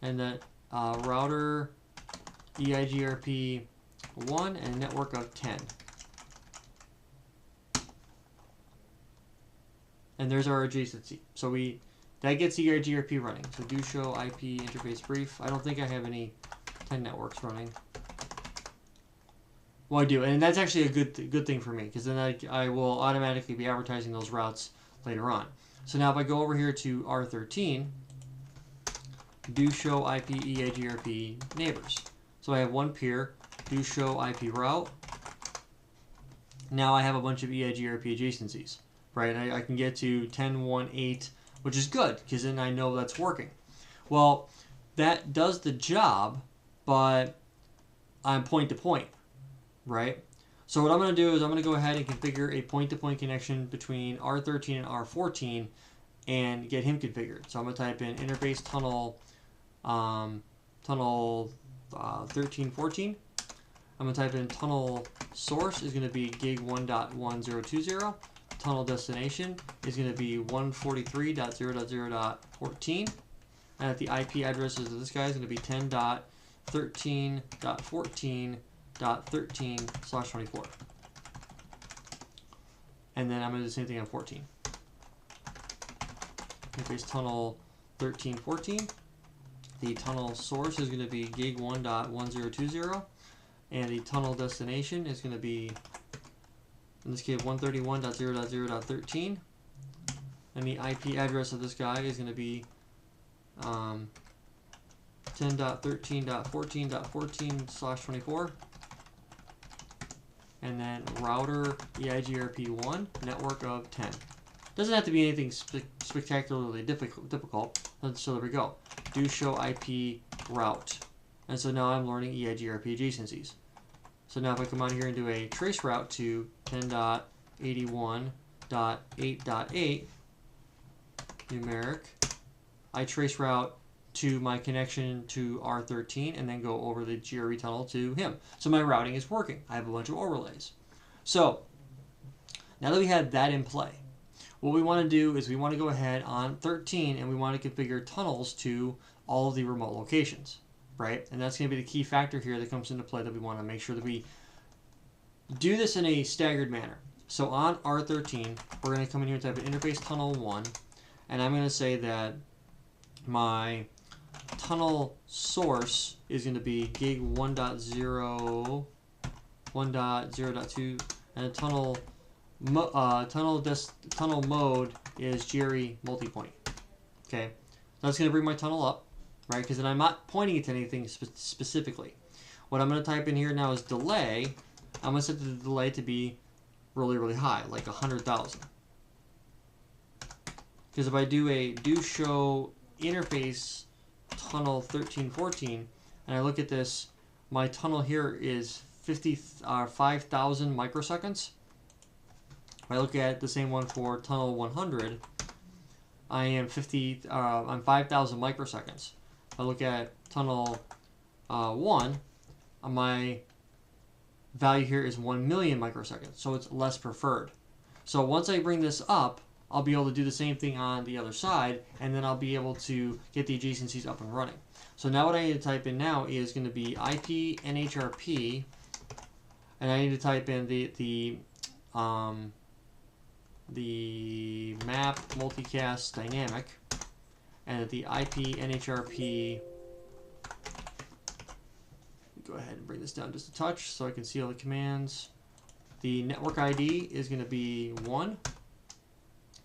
and the router EIGRP 1 and network of 10. And there's our adjacency. So that gets EIGRP running. So do show IP interface brief. I don't think I have any 10 networks running. Well, I do, and that's actually a good thing for me, because then I will automatically be advertising those routes later on. So now if I go over here to R13, do show IP EIGRP neighbors. So I have one peer, do show IP route. Now I have a bunch of EIGRP adjacencies, right? I can get to 10.1.8, which is good, because then I know that's working. Well, that does the job, but I'm point-to-point, right? So what I'm going to do is I'm going to go ahead and configure a point-to-point connection between R13 and R14 and get him configured. So I'm going to type in interface tunnel 1314. I'm going to type in tunnel source is going to be gig 1.1020. Tunnel destination is going to be 143.0.0.14. And at the IP addresses of this guy is going to be 10.13.14.13/24. and then I'm going to do the same thing on 14. Interface tunnel 1314. The tunnel source is going to be gig1.1020, and the tunnel destination is going to be, in this case, 131.0.0.13, and the IP address of this guy is going to be 10.13.14.14/24, and then router EIGRP1 network of 10. Doesn't have to be anything spectacularly difficult. So there we go. Do show IP route. And so now I'm learning EIGRP adjacencies. So now if I come out here and do a trace route to 10.81.8.8 numeric, I trace route to my connection to R13 and then go over the GRE tunnel to him. So my routing is working. I have a bunch of overlays. So now that we had that in play, what we want to do is we want to go ahead on 13 and we want to configure tunnels to all of the remote locations, right? And that's going to be the key factor here that comes into play, that we want to make sure that we do this in a staggered manner. So on R13, we're going to come in here and type in interface tunnel 1, and I'm going to say that my tunnel source is going to be gig 1.0, 1.0.2, and the tunnel mode is GRE multipoint. Okay, that's going to bring my tunnel up, right? Because then I'm not pointing it to anything specifically. What I'm going to type in here now is delay. I'm going to set the delay to be really, really high, like 100,000. Because if I do a do show interface tunnel 1314 and I look at this, my tunnel here is 5,000 microseconds. If I look at the same one for tunnel 100, I'm 5,000 microseconds. If I look at tunnel 1, my value here is 1 million microseconds, so it's less preferred. So once I bring this up, I'll be able to do the same thing on the other side, and then I'll be able to get the adjacencies up and running. So now what I need to type in now is going to be IP Nhrp, and I need to type in the map multicast dynamic, and the IP Nhrp. Go ahead and bring this down just a touch so I can see all the commands. The network ID is going to be 1.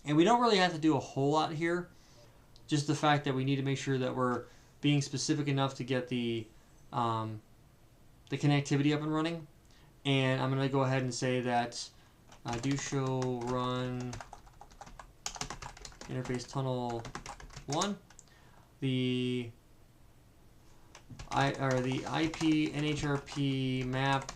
And we don't really have to do a whole lot here. Just the fact that we need to make sure that we're being specific enough to get the connectivity up and running. And I'm going to go ahead and say that do show run interface tunnel 1. The IP Nhrp map.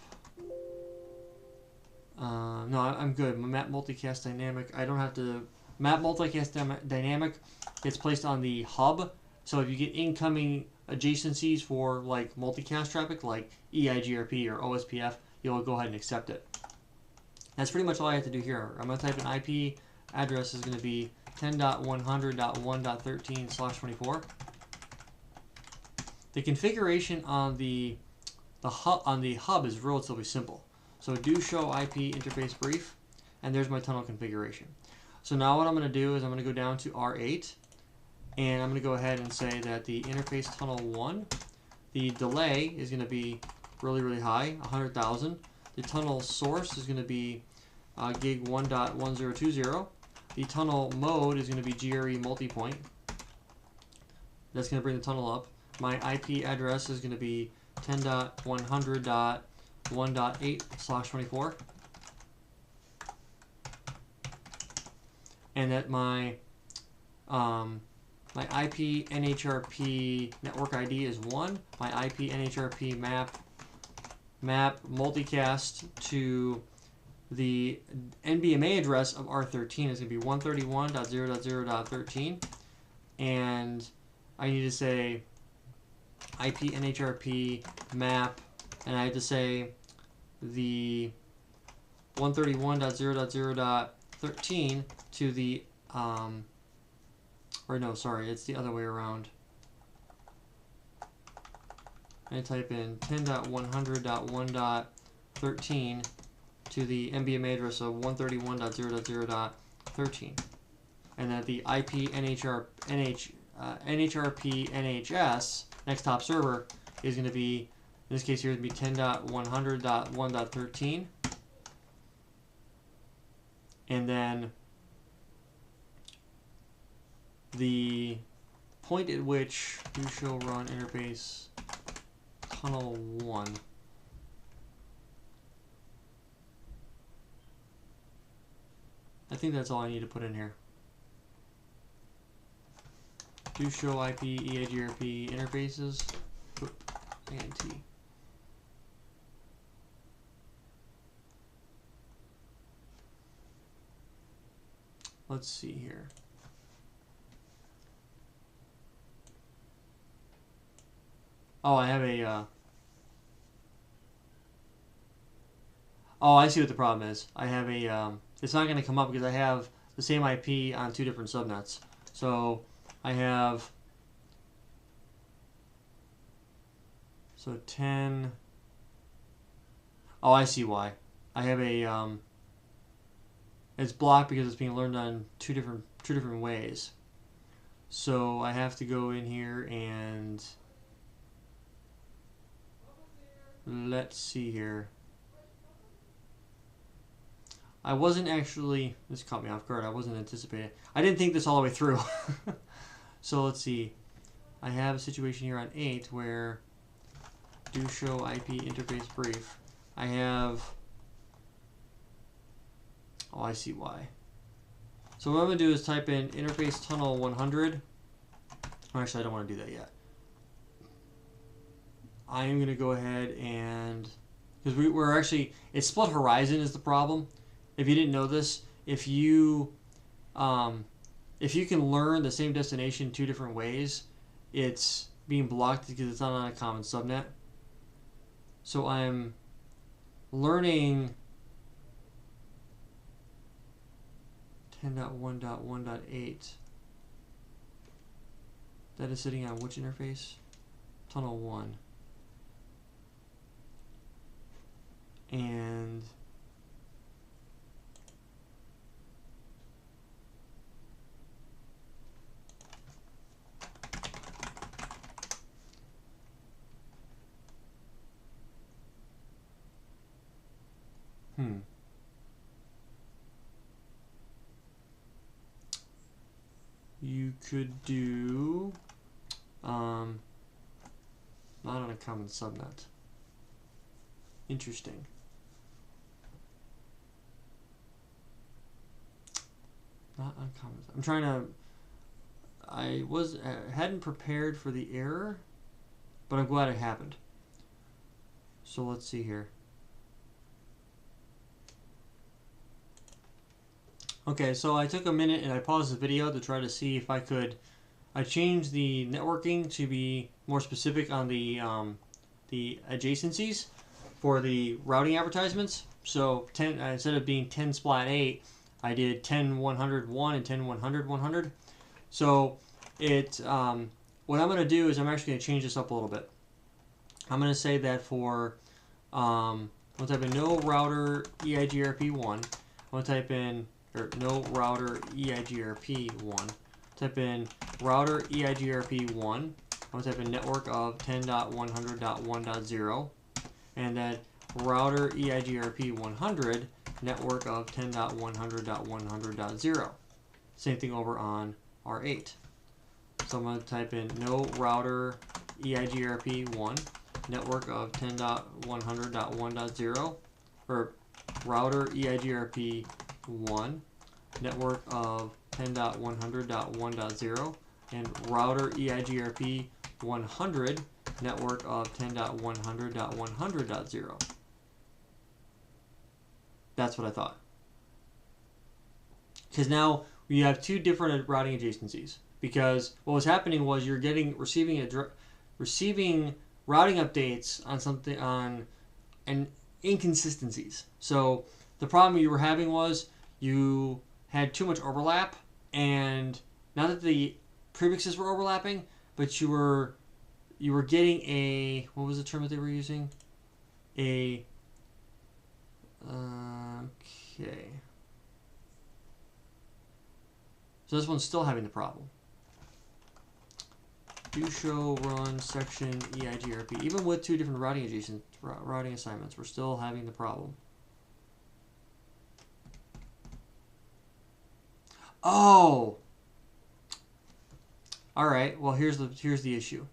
No, I'm good. Map multicast dynamic. I don't have to. Map multicast dynamic gets placed on the hub. So if you get incoming adjacencies for like multicast traffic, like EIGRP or OSPF, you'll go ahead and accept it. That's pretty much all I have to do here. I'm going to type in IP address is going to be 10.100.1.13/24. The configuration on the hub is relatively simple. So do show IP interface brief, and there's my tunnel configuration. So now what I'm going to do is I'm going to go down to R8, and I'm going to go ahead and say that the interface tunnel 1, the delay is going to be really, really high, 100,000. The tunnel source is going to be gig 1.1020. The tunnel mode is going to be GRE multipoint. That's going to bring the tunnel up. My IP address is going to be 10.100.1.8/24. And that my IP Nhrp network ID is 1. My IP Nhrp map multicast to the NBMA address of R13 is going to be 131.0.0.13, and I need to say IP Nhrp map, and I have to say the 131.0.0.13 to the or no, sorry, it's the other way around. I type in 10.100.1.13 to the MBMA address of 131.0.0.13, and that the IP NHRP NHS next hop server is going to be, in this case here, it's going to be 10.100.1.13, and then the point at which you shall run interface tunnel 1. I think that's all I need to put in here. Do show IP EIGRP interfaces. And T. Let's see here. Oh, I have a. Oh, I see what the problem is. I have a. It's not going to come up because I have the same IP on two different subnets. So I have. So 10. Oh, I see why. I have a. It's blocked because it's being learned on two different ways. So I have to go in here and. Let's see here. I wasn't actually, this caught me off guard, I wasn't anticipating. I didn't think this all the way through. So let's see. I have a situation here on 8 where do show IP interface brief. I have, oh, I see why. So what I'm going to do is type in interface tunnel 100. Actually, I don't want to do that yet. I am going to go ahead and, because we're actually, it's split horizon is the problem. If you didn't know this, if you can learn the same destination two different ways, it's being blocked because it's not on a common subnet. So I'm learning 10.1.1.8. That is sitting on which interface? Tunnel 1. And you could do not on a common subnet. Interesting. Not uncommon. I'm trying to. I hadn't prepared for the error, but I'm glad it happened. So let's see here. Okay, so I took a minute and I paused the video to try to see if I could. I changed the networking to be more specific on the adjacencies for the routing advertisements. So 10 instead of being 10 splat 8. I did 10.100.1 and 10.100.100. So it, what I'm going to do is I'm actually going to change this up a little bit. I'm going to say that for, I'm going to type in no router EIGRP1. I'm going to type in, or no router EIGRP1. Type in router EIGRP1. I'm going to type in network of 10.100.1.0. And then router EIGRP100. Network of 10.100.100.0. Same thing over on R8. So I'm going to type in no router EIGRP1, network of 10.100.1.0, or router EIGRP1, network of 10.100.1.0, and router EIGRP100, network of 10.100.100.0. That's what I thought. Because now we have two different routing adjacencies. Because what was happening was you're receiving routing updates on something and inconsistencies. So the problem you were having was you had too much overlap, and not that the prefixes were overlapping, but you were getting a, what was the term that they were using? Okay. So this one's still having the problem. Do show run section EIGRP. Even with two different routing assignments, we're still having the problem. Oh. All right. Well, here's the issue.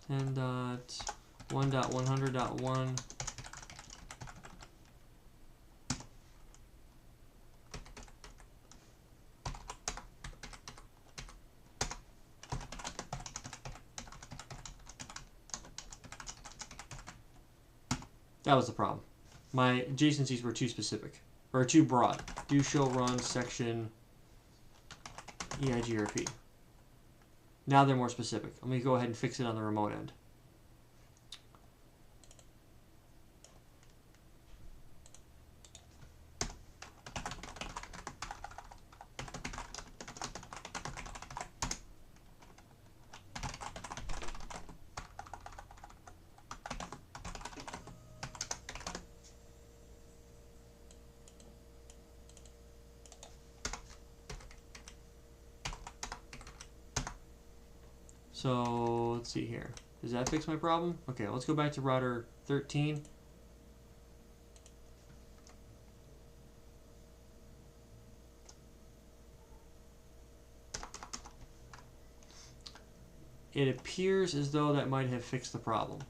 And 1.100.1. That was the problem. My adjacencies were too specific, or too broad. Do show run section EIGRP. Now they're more specific. Let me go ahead and fix it on the remote end. So let's see here. Does that fix my problem? Okay, let's go back to router 13. It appears as though that might have fixed the problem.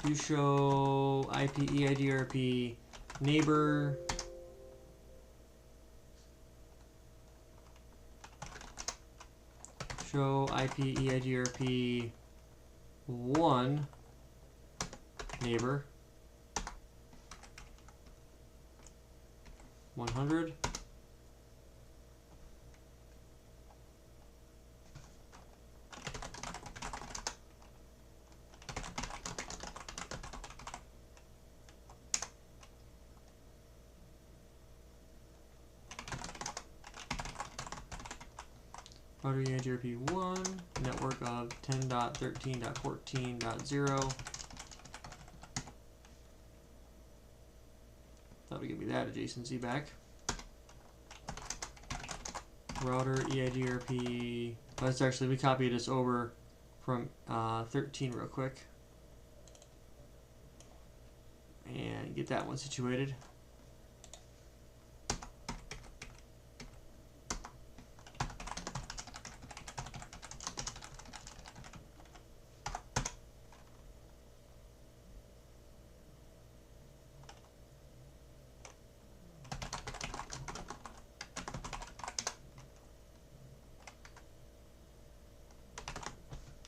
Do show IP EIGRP neighbor. Show IP EIGRP 1 neighbor 100. Router EIGRP1, network of 10.13.14.0. That'll give me that adjacency back. Router EIGRP. Let's actually, we copied this over from 13 real quick. And get that one situated.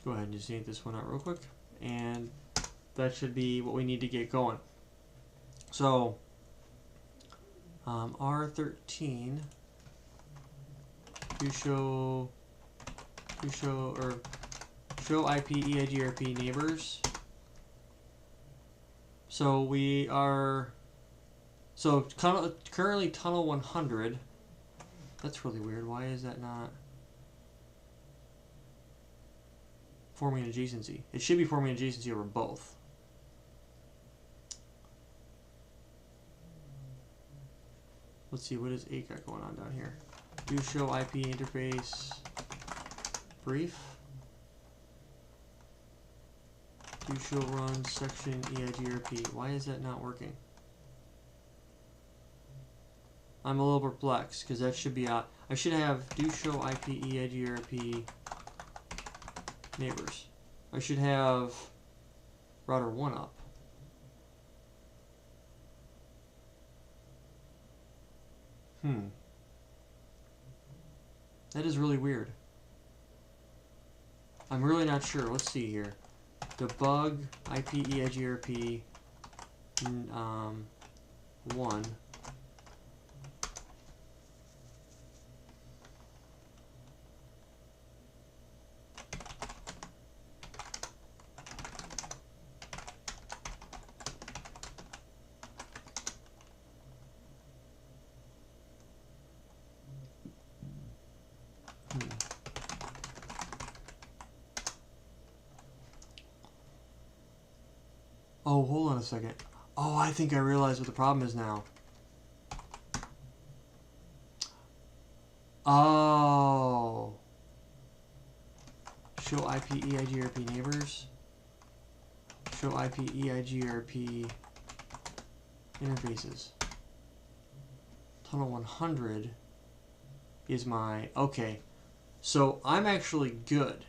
Go ahead and just yank this one out real quick, and that should be what we need to get going. So R13 show IP EIGRP neighbors. So we are currently tunnel 100. That's really weird. Why is that not forming an adjacency? It should be forming an adjacency over both. Let's see, what is 8 got going on down here? Do show IP interface brief. Do show run section EIGRP. Why is that not working? I'm a little perplexed because that should be out. I should have do show IP EIGRP neighbors. I should have router 1 up. That is really weird. I'm really not sure. Let's see here. Debug IP EIGRP 1. Oh, hold on a second. Oh, I think I realize what the problem is now. Oh. Show IP EIGRP neighbors. Show IP EIGRP interfaces. Tunnel 100 is my... Okay. So I'm actually good.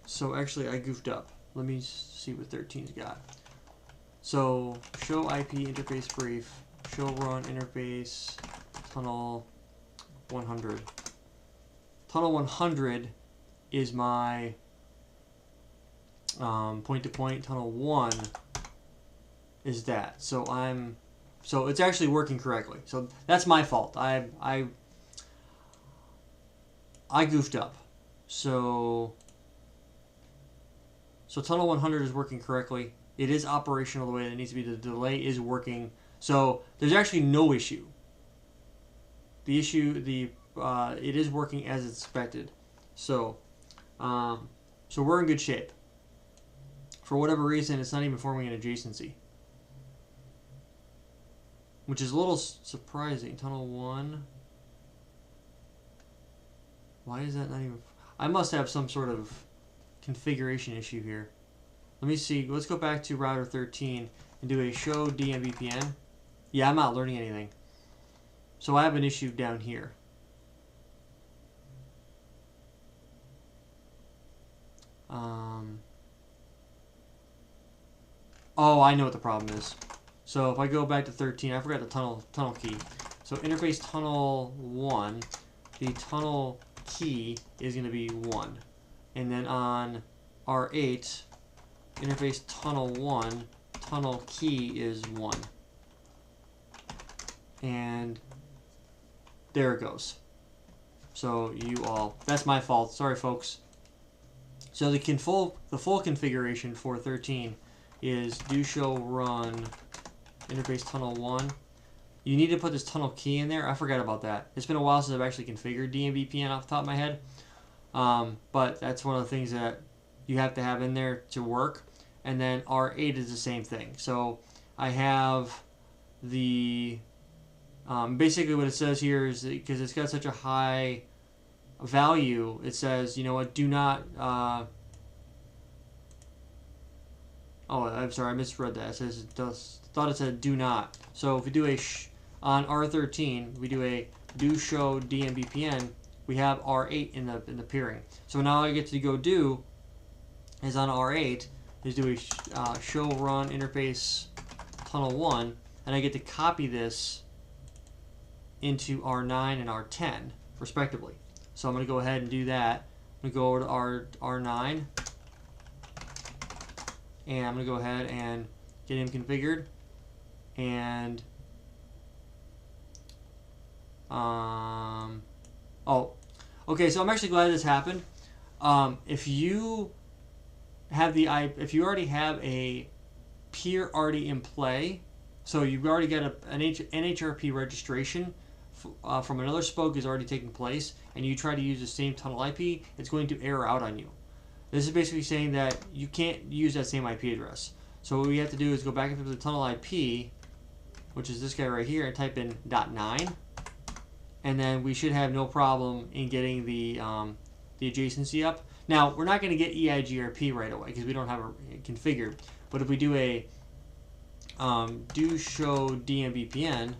So actually I goofed up. Let me see what 13's got. So show IP interface brief, show run interface tunnel 100. Tunnel 100 is my point-to-point. Tunnel 1 is that. So it's actually working correctly. So that's my fault. I goofed up. So tunnel 100 is working correctly. It is operational the way it needs to be. The delay is working. So there's actually no issue. The issue, it is working as expected. So we're in good shape. For whatever reason, it's not even forming an adjacency, which is a little surprising. Tunnel 1. Why is that not even... I must have some sort of configuration issue here. Let me see. Let's go back to router 13 and do a show DMVPN. Yeah, I'm not learning anything. So I have an issue down here. Oh, I know what the problem is. So if I go back to 13, I forgot the tunnel key. So interface tunnel 1, the tunnel key is going to be 1. And then on R8, interface tunnel 1, tunnel key is 1. And there it goes. So that's my fault. Sorry, folks. So the full configuration for 13 is do show run interface tunnel 1. You need to put this tunnel key in there. I forgot about that. It's been a while since I've actually configured DMVPN off the top of my head. But that's one of the things that you have to have in there to work. And then R8 is the same thing. So I have the... basically what it says here is, because it's got such a high value, it says, you know what, do not... oh, I'm sorry, I misread that. It says, thought it said do not. So if we do on R13, we do a do show DMVPN, we have R8 in the peering. So now all I get to go do is on R8 is do a show run interface tunnel 1, and I get to copy this into R9 and R10 respectively. So I'm going to go ahead and do that. I'm going to go over to R9, and I'm going to go ahead and get him configured. And oh, okay. So I'm actually glad this happened. If you already have a peer already in play, so you've already got an Nhrp registration from another spoke is already taking place, and you try to use the same tunnel IP, it's going to error out on you. This is basically saying that you can't use that same IP address. So what we have to do is go back into the tunnel IP, which is this guy right here, and type in .9, and then we should have no problem in getting the adjacency up. Now we're not going to get EIGRP right away because we don't have it configured. But if we do a do show DMVPN,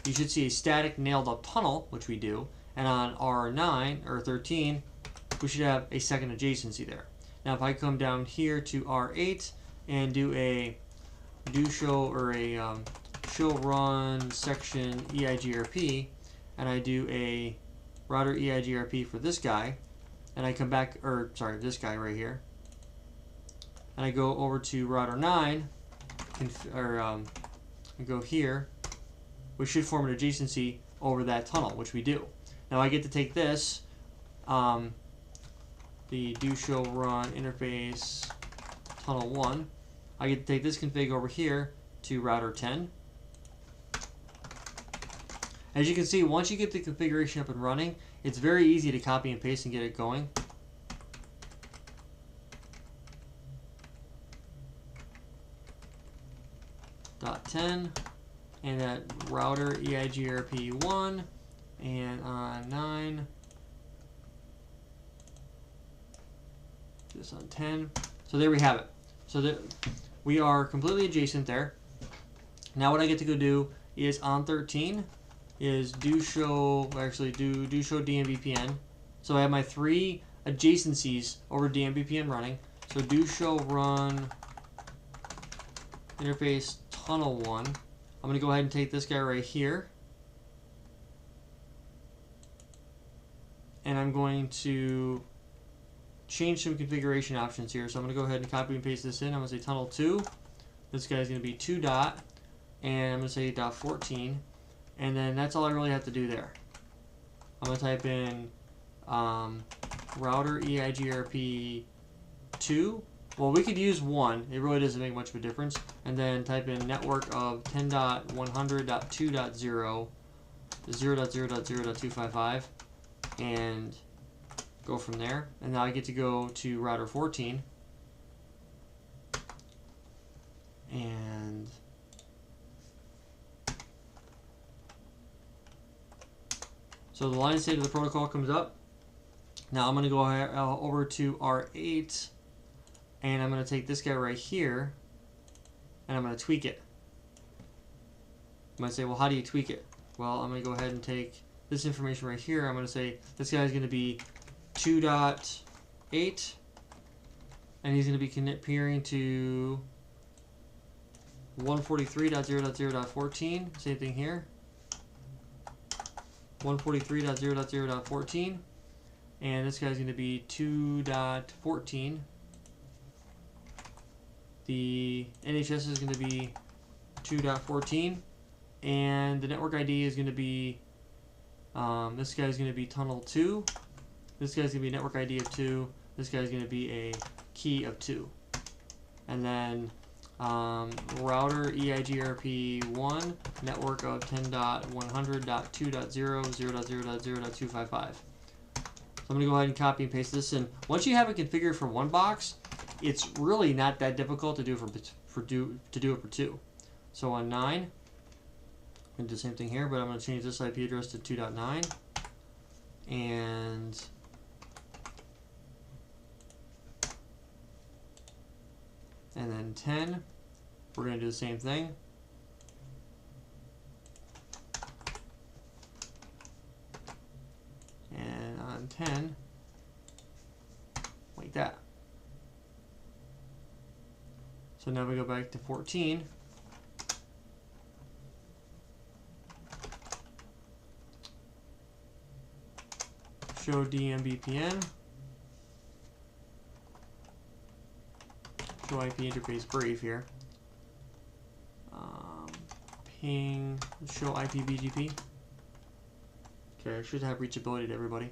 you should see a static nailed up tunnel, which we do, and on R9 or 13, we should have a second adjacency there. Now if I come down here to R8 and do a do show or a show run section EIGRP, and I do a router EIGRP for this guy, and I come back, or sorry, this guy right here, and I go over to router 9, I go here, we should form an adjacency over that tunnel, which we do. Now I get to take this, the do show run interface tunnel 1, I get to take this config over here to router 10, As you can see, once you get the configuration up and running, it's very easy to copy and paste and get it going. .10 and that router EIGRP1 and on 9, this on 10. So there we have it. So that we are completely adjacent there. Now what I get to go do is on 13 is do show DMVPN. So I have my 3 adjacencies over DMVPN running. So do show run interface tunnel 1. I'm going to go ahead and take this guy right here. And I'm going to change some configuration options here. So I'm going to go ahead and copy and paste this in. I'm going to say tunnel 2. This guy's going to be 2 dot. And I'm going to say .14. And then that's all I really have to do there. I'm going to type in router EIGRP 2. Well, we could use 1. It really doesn't make much of a difference. And then type in network of 10.100.2.0, 0.0.0.255, and go from there. And now I get to go to router 14. And so the line state of the protocol comes up. Now I'm going to go over to R8. And I'm going to take this guy right here, and I'm going to tweak it. I'm going to say, well, how do you tweak it? Well, I'm going to go ahead and take this information right here. I'm going to say this guy is going to be 2.8, and he's going to be peering to 143.0.0.14. Same thing here. 143.0.0.14, and this guy's going to be 2.14. The NHS is going to be 2.14, and the network ID is going to be, this guy's going to be tunnel 2, this guy's going to be network ID of 2, this guy's going to be a key of 2. And then router EIGRP1, network of 10.100.2.0, 0.0.0.255. So I'm going to go ahead and copy and paste this in. Once you have it configured for one box, it's really not that difficult to do do it for 2. So on 9, I'm going to do the same thing here, but I'm going to change this IP address to 2.9, and then 10, we're going to do the same thing. And on 10, like that. So now we go back to 14. Show DMVPN. Show IP interface brief here. Ping. Show IP BGP. Okay, I should have reachability to everybody.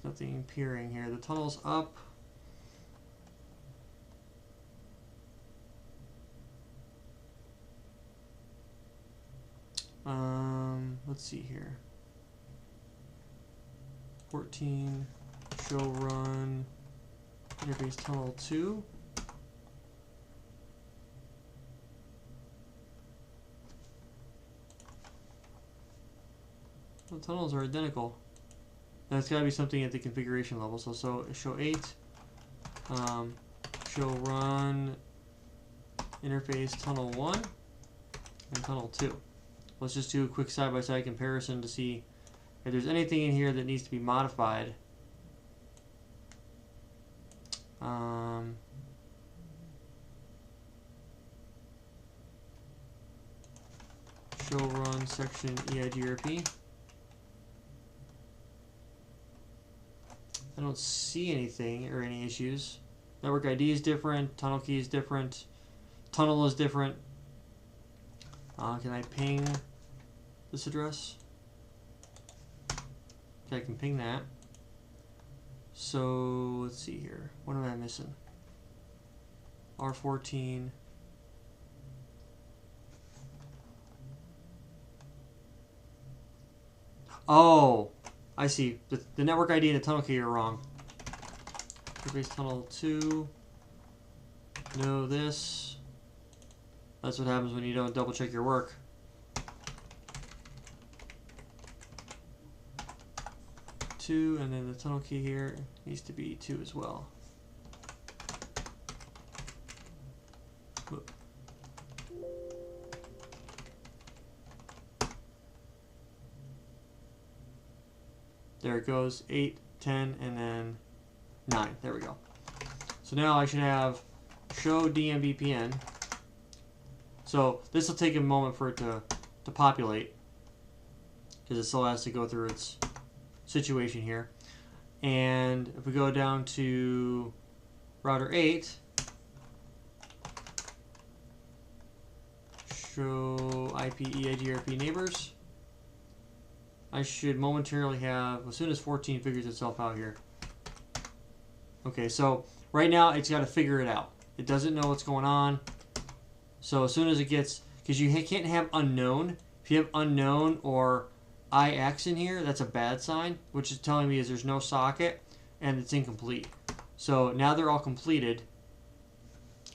Nothing peering here. The tunnel's up. Let's see here. 14, show run, interface tunnel 2. The tunnels are identical. That's got to be something at the configuration level. So show 8, show run interface tunnel 1 and tunnel 2. Let's just do a quick side-by-side comparison to see if there's anything in here that needs to be modified. Show run section EIGRP. I don't see anything or any issues. Network ID is different, tunnel key is different, tunnel is different. Can I ping this address? Okay, I can ping that. So let's see here. What am I missing? R14. Oh, I see. The network ID and the tunnel key are wrong. Interface tunnel 2. No, this. That's what happens when you don't double check your work. Two, and then the tunnel key here needs to be 2 as well. Whoop. There it goes, 8, 10, and then 9. There we go. So now I should have show DMVPN. So this will take a moment for it to populate, because it still has to go through its situation here. And if we go down to router 8, show IP EIGRP neighbors, I should momentarily have, as soon as 14 figures itself out here. Okay, so right now it's got to figure it out. It doesn't know what's going on. So as soon as it gets, because you can't have unknown. If you have unknown or IX in here, that's a bad sign, which is telling me is there's no socket and it's incomplete. So now they're all completed.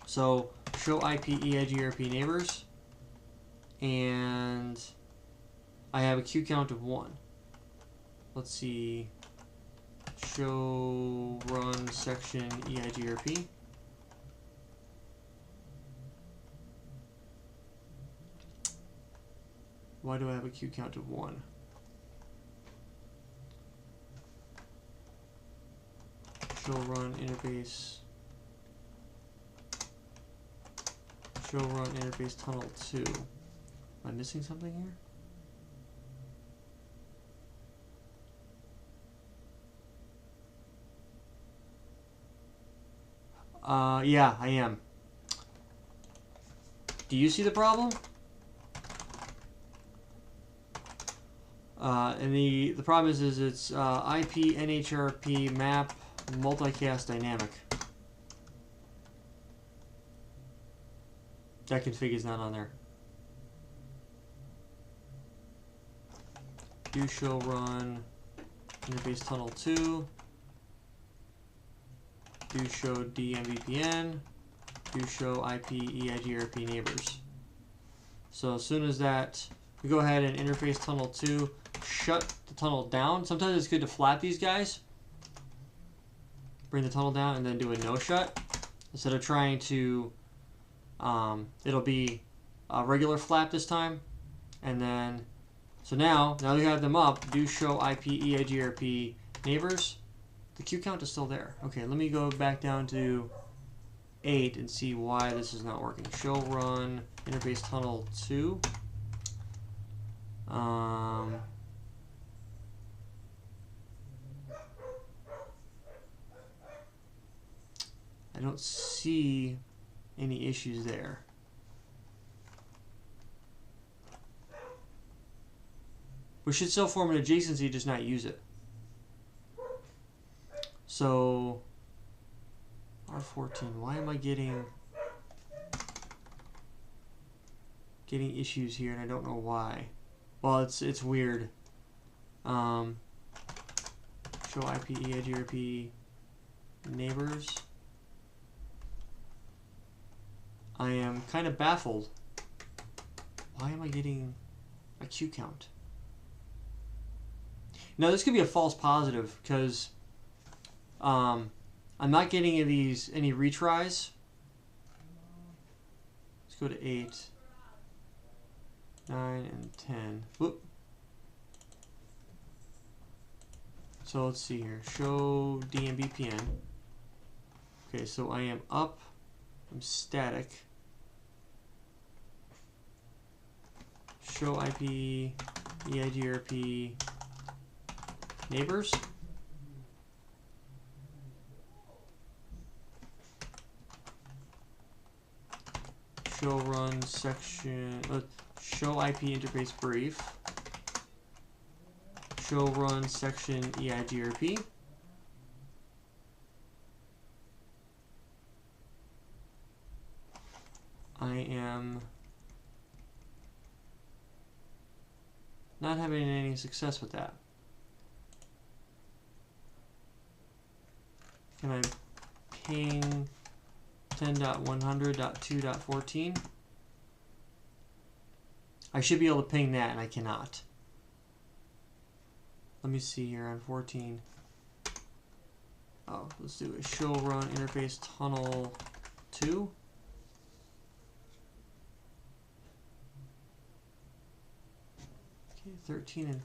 So show IP EIGRP neighbors, and I have a queue count of 1. Let's see. Show run section EIGRP. Why do I have a queue count of 1? Show run interface. Show run interface tunnel 2. Am I missing something here? Yeah, I am. Do you see the problem? And the problem is it's IP Nhrp map multicast dynamic. That config is not on there. Do show run interface tunnel 2. Do show DMVPN. Do show IP EIGRP neighbors. So as soon as that, we go ahead and interface tunnel 2, shut the tunnel down. Sometimes it's good to flap these guys. Bring the tunnel down and then do a no shut. Instead of trying to, it'll be a regular flap this time. And then, so now we have them up, do show IP EIGRP neighbors. The queue count is still there. Okay, let me go back down to 8 and see why this is not working. Show run interface tunnel 2. I don't see any issues there. We should still form an adjacency, just not use it. So R14, why am I getting issues here and I don't know why? Well, it's weird. Show IP EIGRP neighbors. I am kind of baffled. Why am I getting a queue count? Now this could be a false positive because I'm not getting any retries. Let's go to 8, 9, and 10. Whoop. So let's see here. Show DMVPN. Okay, so I am up. I'm static. Show IP EIGRP neighbors. Show run section, show IP interface brief. Show run section EIGRP. I am not having any success with that. Can I ping 10.100.2.14? I should be able to ping that, and I cannot. Let me see here on 14. Oh, let's do a show run interface tunnel 2. Okay, 13 and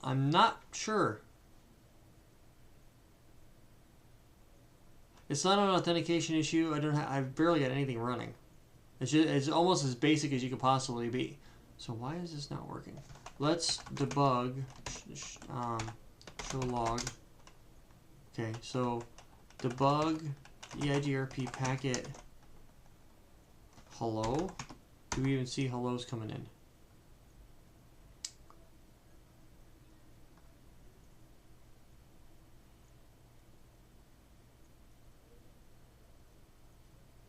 I'm not sure. It's not an authentication issue. I've barely got anything running. It's almost as basic as you could possibly be. So why is this not working? Let's debug. Show log. Okay, so debug EIGRP packet. Hello? Do we even see hellos coming in?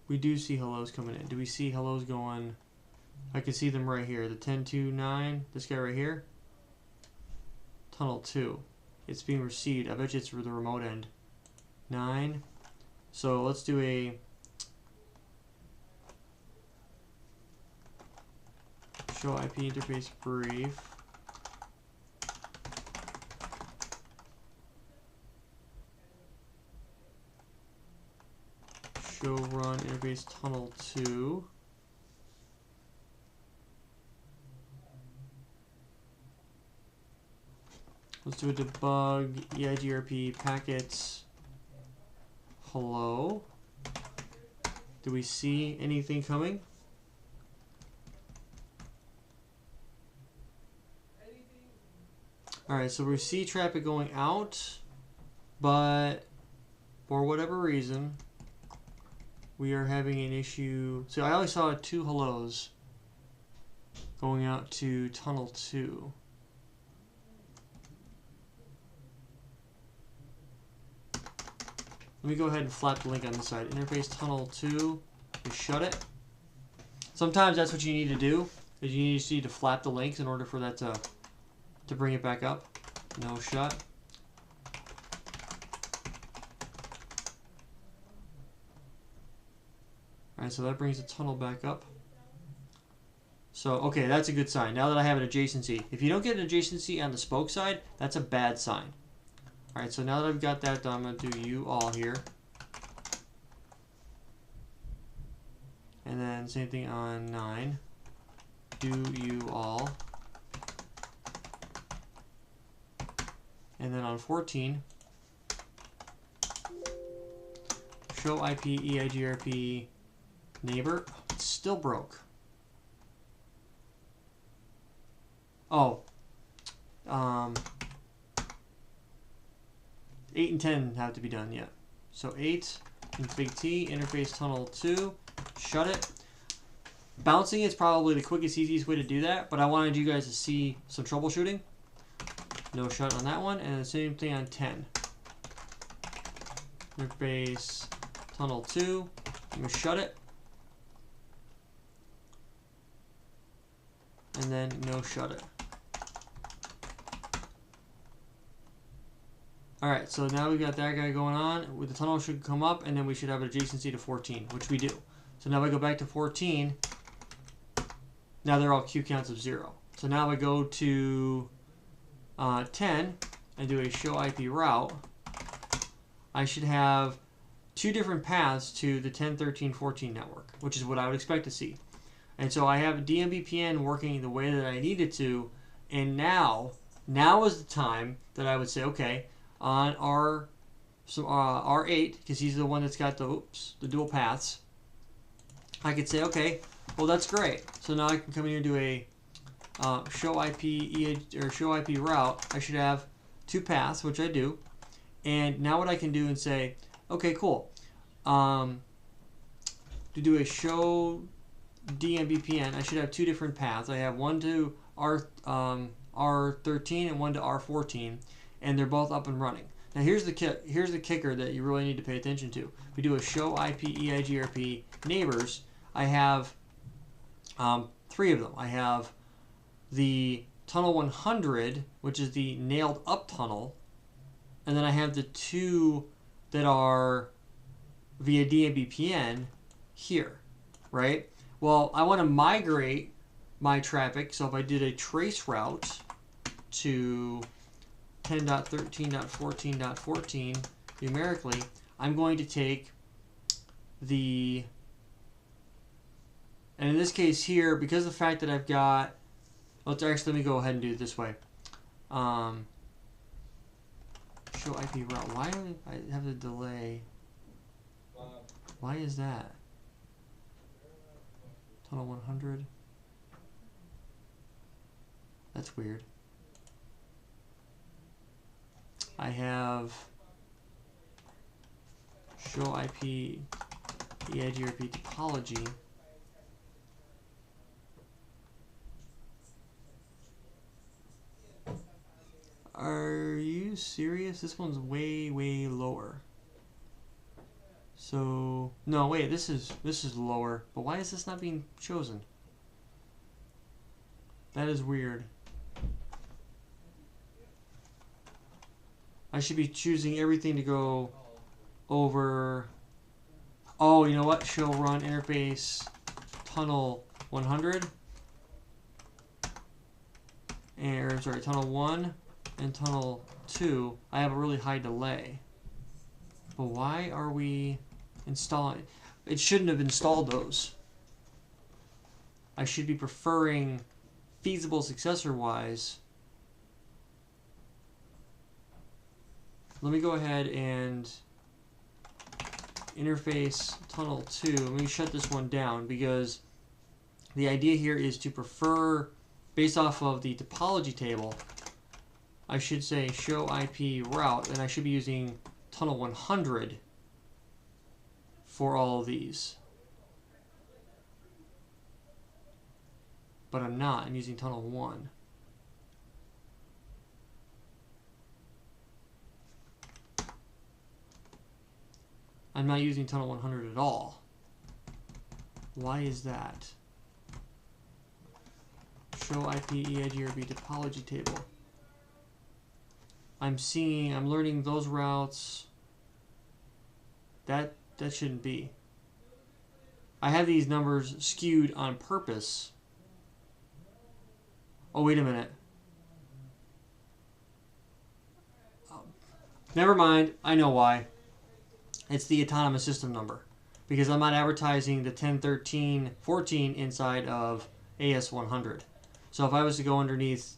We do see hellos coming in. Do we see hellos going? I can see them right here. The 10.2.9, this guy right here. Tunnel 2. It's being received. I bet you it's for the remote end. 9. So let's do a show IP interface brief. Show run interface tunnel 2. Let's do a debug EIGRP packets. Hello. Do we see anything coming? Alright, so we see traffic going out, but for whatever reason, we are having an issue. So I only saw 2 hellos going out to tunnel 2. Let me go ahead and flap the link on this side. Interface tunnel 2. We shut it. Sometimes that's what you need to do. Is you need to flap the links in order for that to bring it back up. No shut. Alright, so that brings the tunnel back up. So, okay, that's a good sign. Now that I have an adjacency. If you don't get an adjacency on the spoke side, that's a bad sign. Alright, so now that I've got that done, I'm going to do you all here. And then same thing on 9. Do you all. And then on 14, show IP EIGRP neighbor. It's still broke. Oh. 8 and 10 have to be done yet. So 8, config T, interface tunnel 2, shut it. Bouncing is probably the quickest, easiest way to do that, but I wanted you guys to see some troubleshooting. No shut on that one, and the same thing on 10. Interface tunnel 2, I'm going to shut it. And then no shut it. Alright, so now we've got that guy going on. The tunnel should come up, and then we should have an adjacency to 14, which we do. So now I go back to 14. Now they're all queue counts of 0. So now I go to 10 and do a show IP route. I should have 2 different paths to the 10, 13, 14 network, which is what I would expect to see. And so I have DMVPN working the way that I need it to, and now is the time that I would say, okay, on R8, because he's the one that's got the dual paths, I could say, okay, well that's great. So now I can come in here and do a show IP route. I should have 2 paths, which I do, and now what I can do and say, okay, cool, to do a show DMVPN, I should have two different paths. I have one to R13 and one to R14, and they're both up and running. Now here's the kicker that you really need to pay attention to. If we do a show IP EIGRP neighbors, I have three of them. I have the tunnel 100, which is the nailed up tunnel, and then I have the two that are via DMVPN here, right? Well, I want to migrate my traffic, so if I did a trace route to 10.13.14.14 numerically, I'm going to take the, and in this case here, because of the fact that I've got, let me go ahead and do it this way. Show IP route. Why do I have the delay? Why is that? Tunnel 100. That's weird. I have show IP EIGRP topology. Are you serious? This one's way, way lower. So no, wait, this is lower. But why is this not being chosen? That is weird. I should be choosing everything to go over. Oh, you know what? Show run interface tunnel 100. And sorry, tunnel 1 and tunnel 2. I have a really high delay. But why are we installing? It shouldn't have installed those. I should be preferring feasible successor wise. Let me go ahead and interface tunnel 2. Let me shut this one down because the idea here is to prefer, based off of the topology table, I should say show IP route, and I should be using tunnel 100 for all of these. But I'm not. I'm using tunnel 1. I'm not using tunnel 100 at all. Why is that? Show IP EIGRP topology table. I'm learning those routes. That shouldn't be. I have these numbers skewed on purpose. Oh, wait a minute. Never mind. I know why. It's the autonomous system number. Because I'm not advertising the 10.13.14 inside of AS100. So if I was to go underneath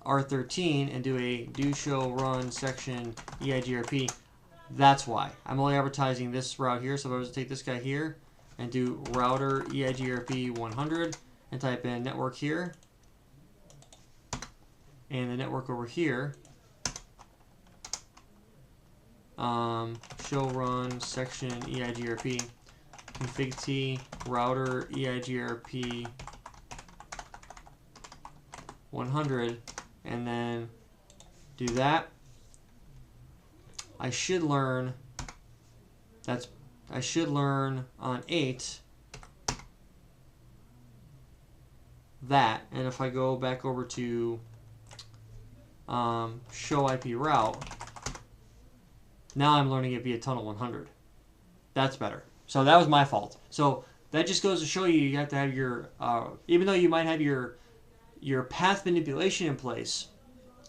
R13 and do a do show run section EIGRP, that's why. I'm only advertising this route here. So if I was to take this guy here and do router EIGRP 100 and type in network here and the network over here, show run section EIGRP config T router EIGRP 100, and then do that. I should learn on 8 that, and if I go back over to show IP route, now I'm learning it via tunnel 100. That's better. So that was my fault. So that just goes to show you have to have your, even though you might have your path manipulation in place,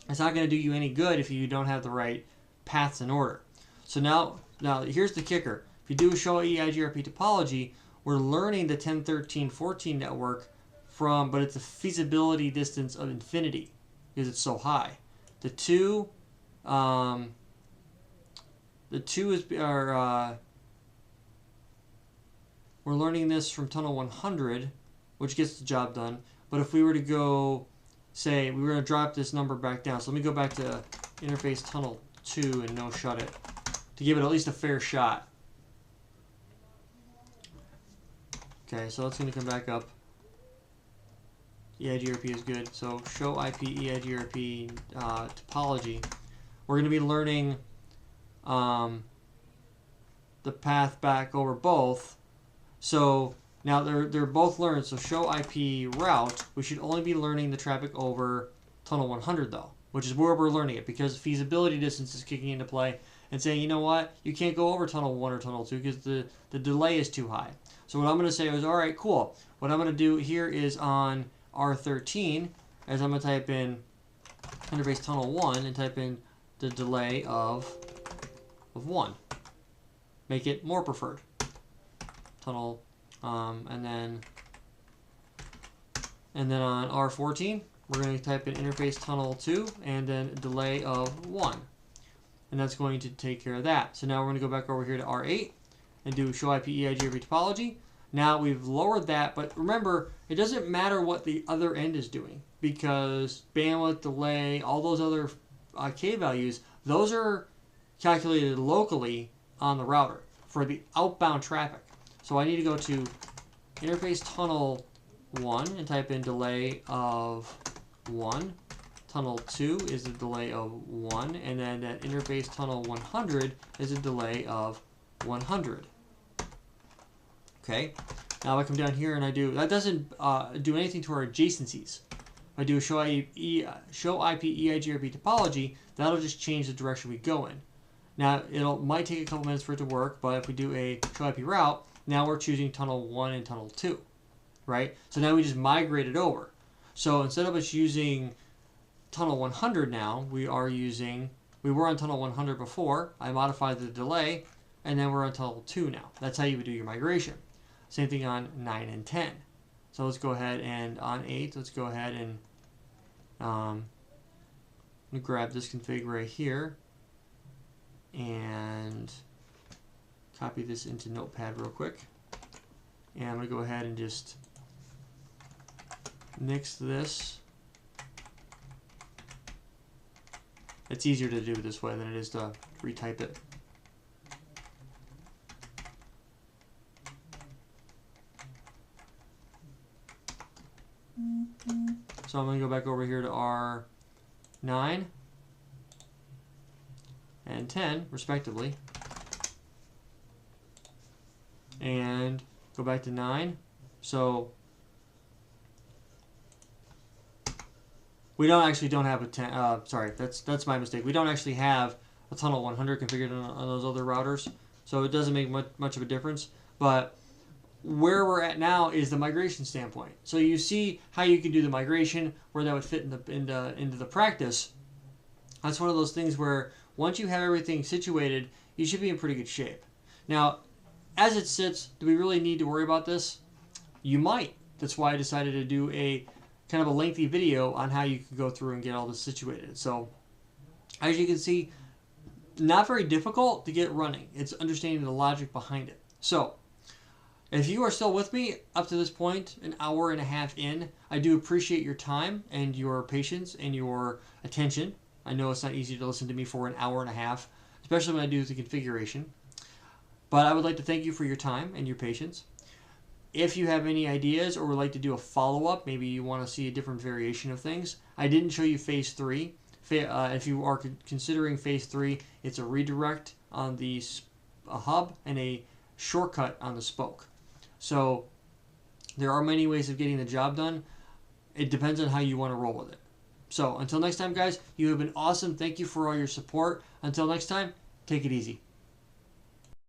it's not going to do you any good if you don't have the right paths in order. So now here's the kicker. If you do a show EIGRP topology, we're learning the 10.13.14 network but it's a feasibility distance of infinity because it's so high. The two we're learning this from tunnel 100, which gets the job done. But if we were to go, say, we were going to drop this number back down. So let me go back to interface tunnel 2 and no shut it to give it at least a fair shot. Okay, so it's going to come back up. EIGRP is good. So show IP EIGRP topology. We're going to be learning the path back over both. So now they're both learned. So show IP route, we should only be learning the traffic over tunnel 100 though, which is where we're learning it, because feasibility distance is kicking into play and saying, you know what, you can't go over tunnel 1 or tunnel 2 because the delay is too high. So what I'm going to say is, all right, cool. What I'm going to do here is on R13, as I'm going to type in interface tunnel 1 and type in the delay of 1. Make it more preferred. Tunnel, and then on R14, we're going to type in interface tunnel 2 and then delay of 1. And that's going to take care of that. So now we're going to go back over here to R8 and do show IP EIGRP topology. Now we've lowered that, but remember, it doesn't matter what the other end is doing, because bandwidth, delay, all those other K values, those are calculated locally on the router for the outbound traffic. So I need to go to interface tunnel 1 and type in delay of 1. Tunnel 2 is a delay of 1, and then that interface tunnel 100 is a delay of 100. Okay, now I come down here and I do, that doesn't do anything to our adjacencies. If I do a show IP EIGRP topology, that'll just change the direction we go in. Now, might take a couple minutes for it to work, but if we do a show IP route, now we're choosing tunnel 1 and tunnel 2, right? So now we just migrated over. So instead of us using tunnel 100 now, we were on tunnel 100 before. I modified the delay, and then we're on tunnel 2 now. That's how you would do your migration. Same thing on 9 and 10. So let's go ahead and on 8, let's go ahead and let me grab this config right here and copy this into Notepad real quick. And I'm going to go ahead and just nix this. It's easier to do it this way than it is to retype it. So I'm going to go back over here to R9 and 10, respectively. And go back to 9. So we don't have a 10. Sorry, that's my mistake. We don't actually have a tunnel 100 configured on those other routers, so it doesn't make much of a difference. But where we're at now is the migration standpoint. So you see how you can do the migration, where that would fit into the practice. That's one of those things where once you have everything situated, you should be in pretty good shape. Now, as it sits, do we really need to worry about this? You might. That's why I decided to do a kind of a lengthy video on how you can go through and get all this situated. So, as you can see, not very difficult to get running. It's understanding the logic behind it. So, if you are still with me up to this point, an hour and a half in, I do appreciate your time and your patience and your attention. I know it's not easy to listen to me for an hour and a half, especially when I do the configuration. But I would like to thank you for your time and your patience. If you have any ideas or would like to do a follow-up, maybe you want to see a different variation of things. I didn't show you phase 3. If you are considering phase 3, it's a redirect on the hub and a shortcut on the spoke. So there are many ways of getting the job done. It depends on how you want to roll with it. So until next time, guys, you have been awesome. Thank you for all your support. Until next time, take it easy.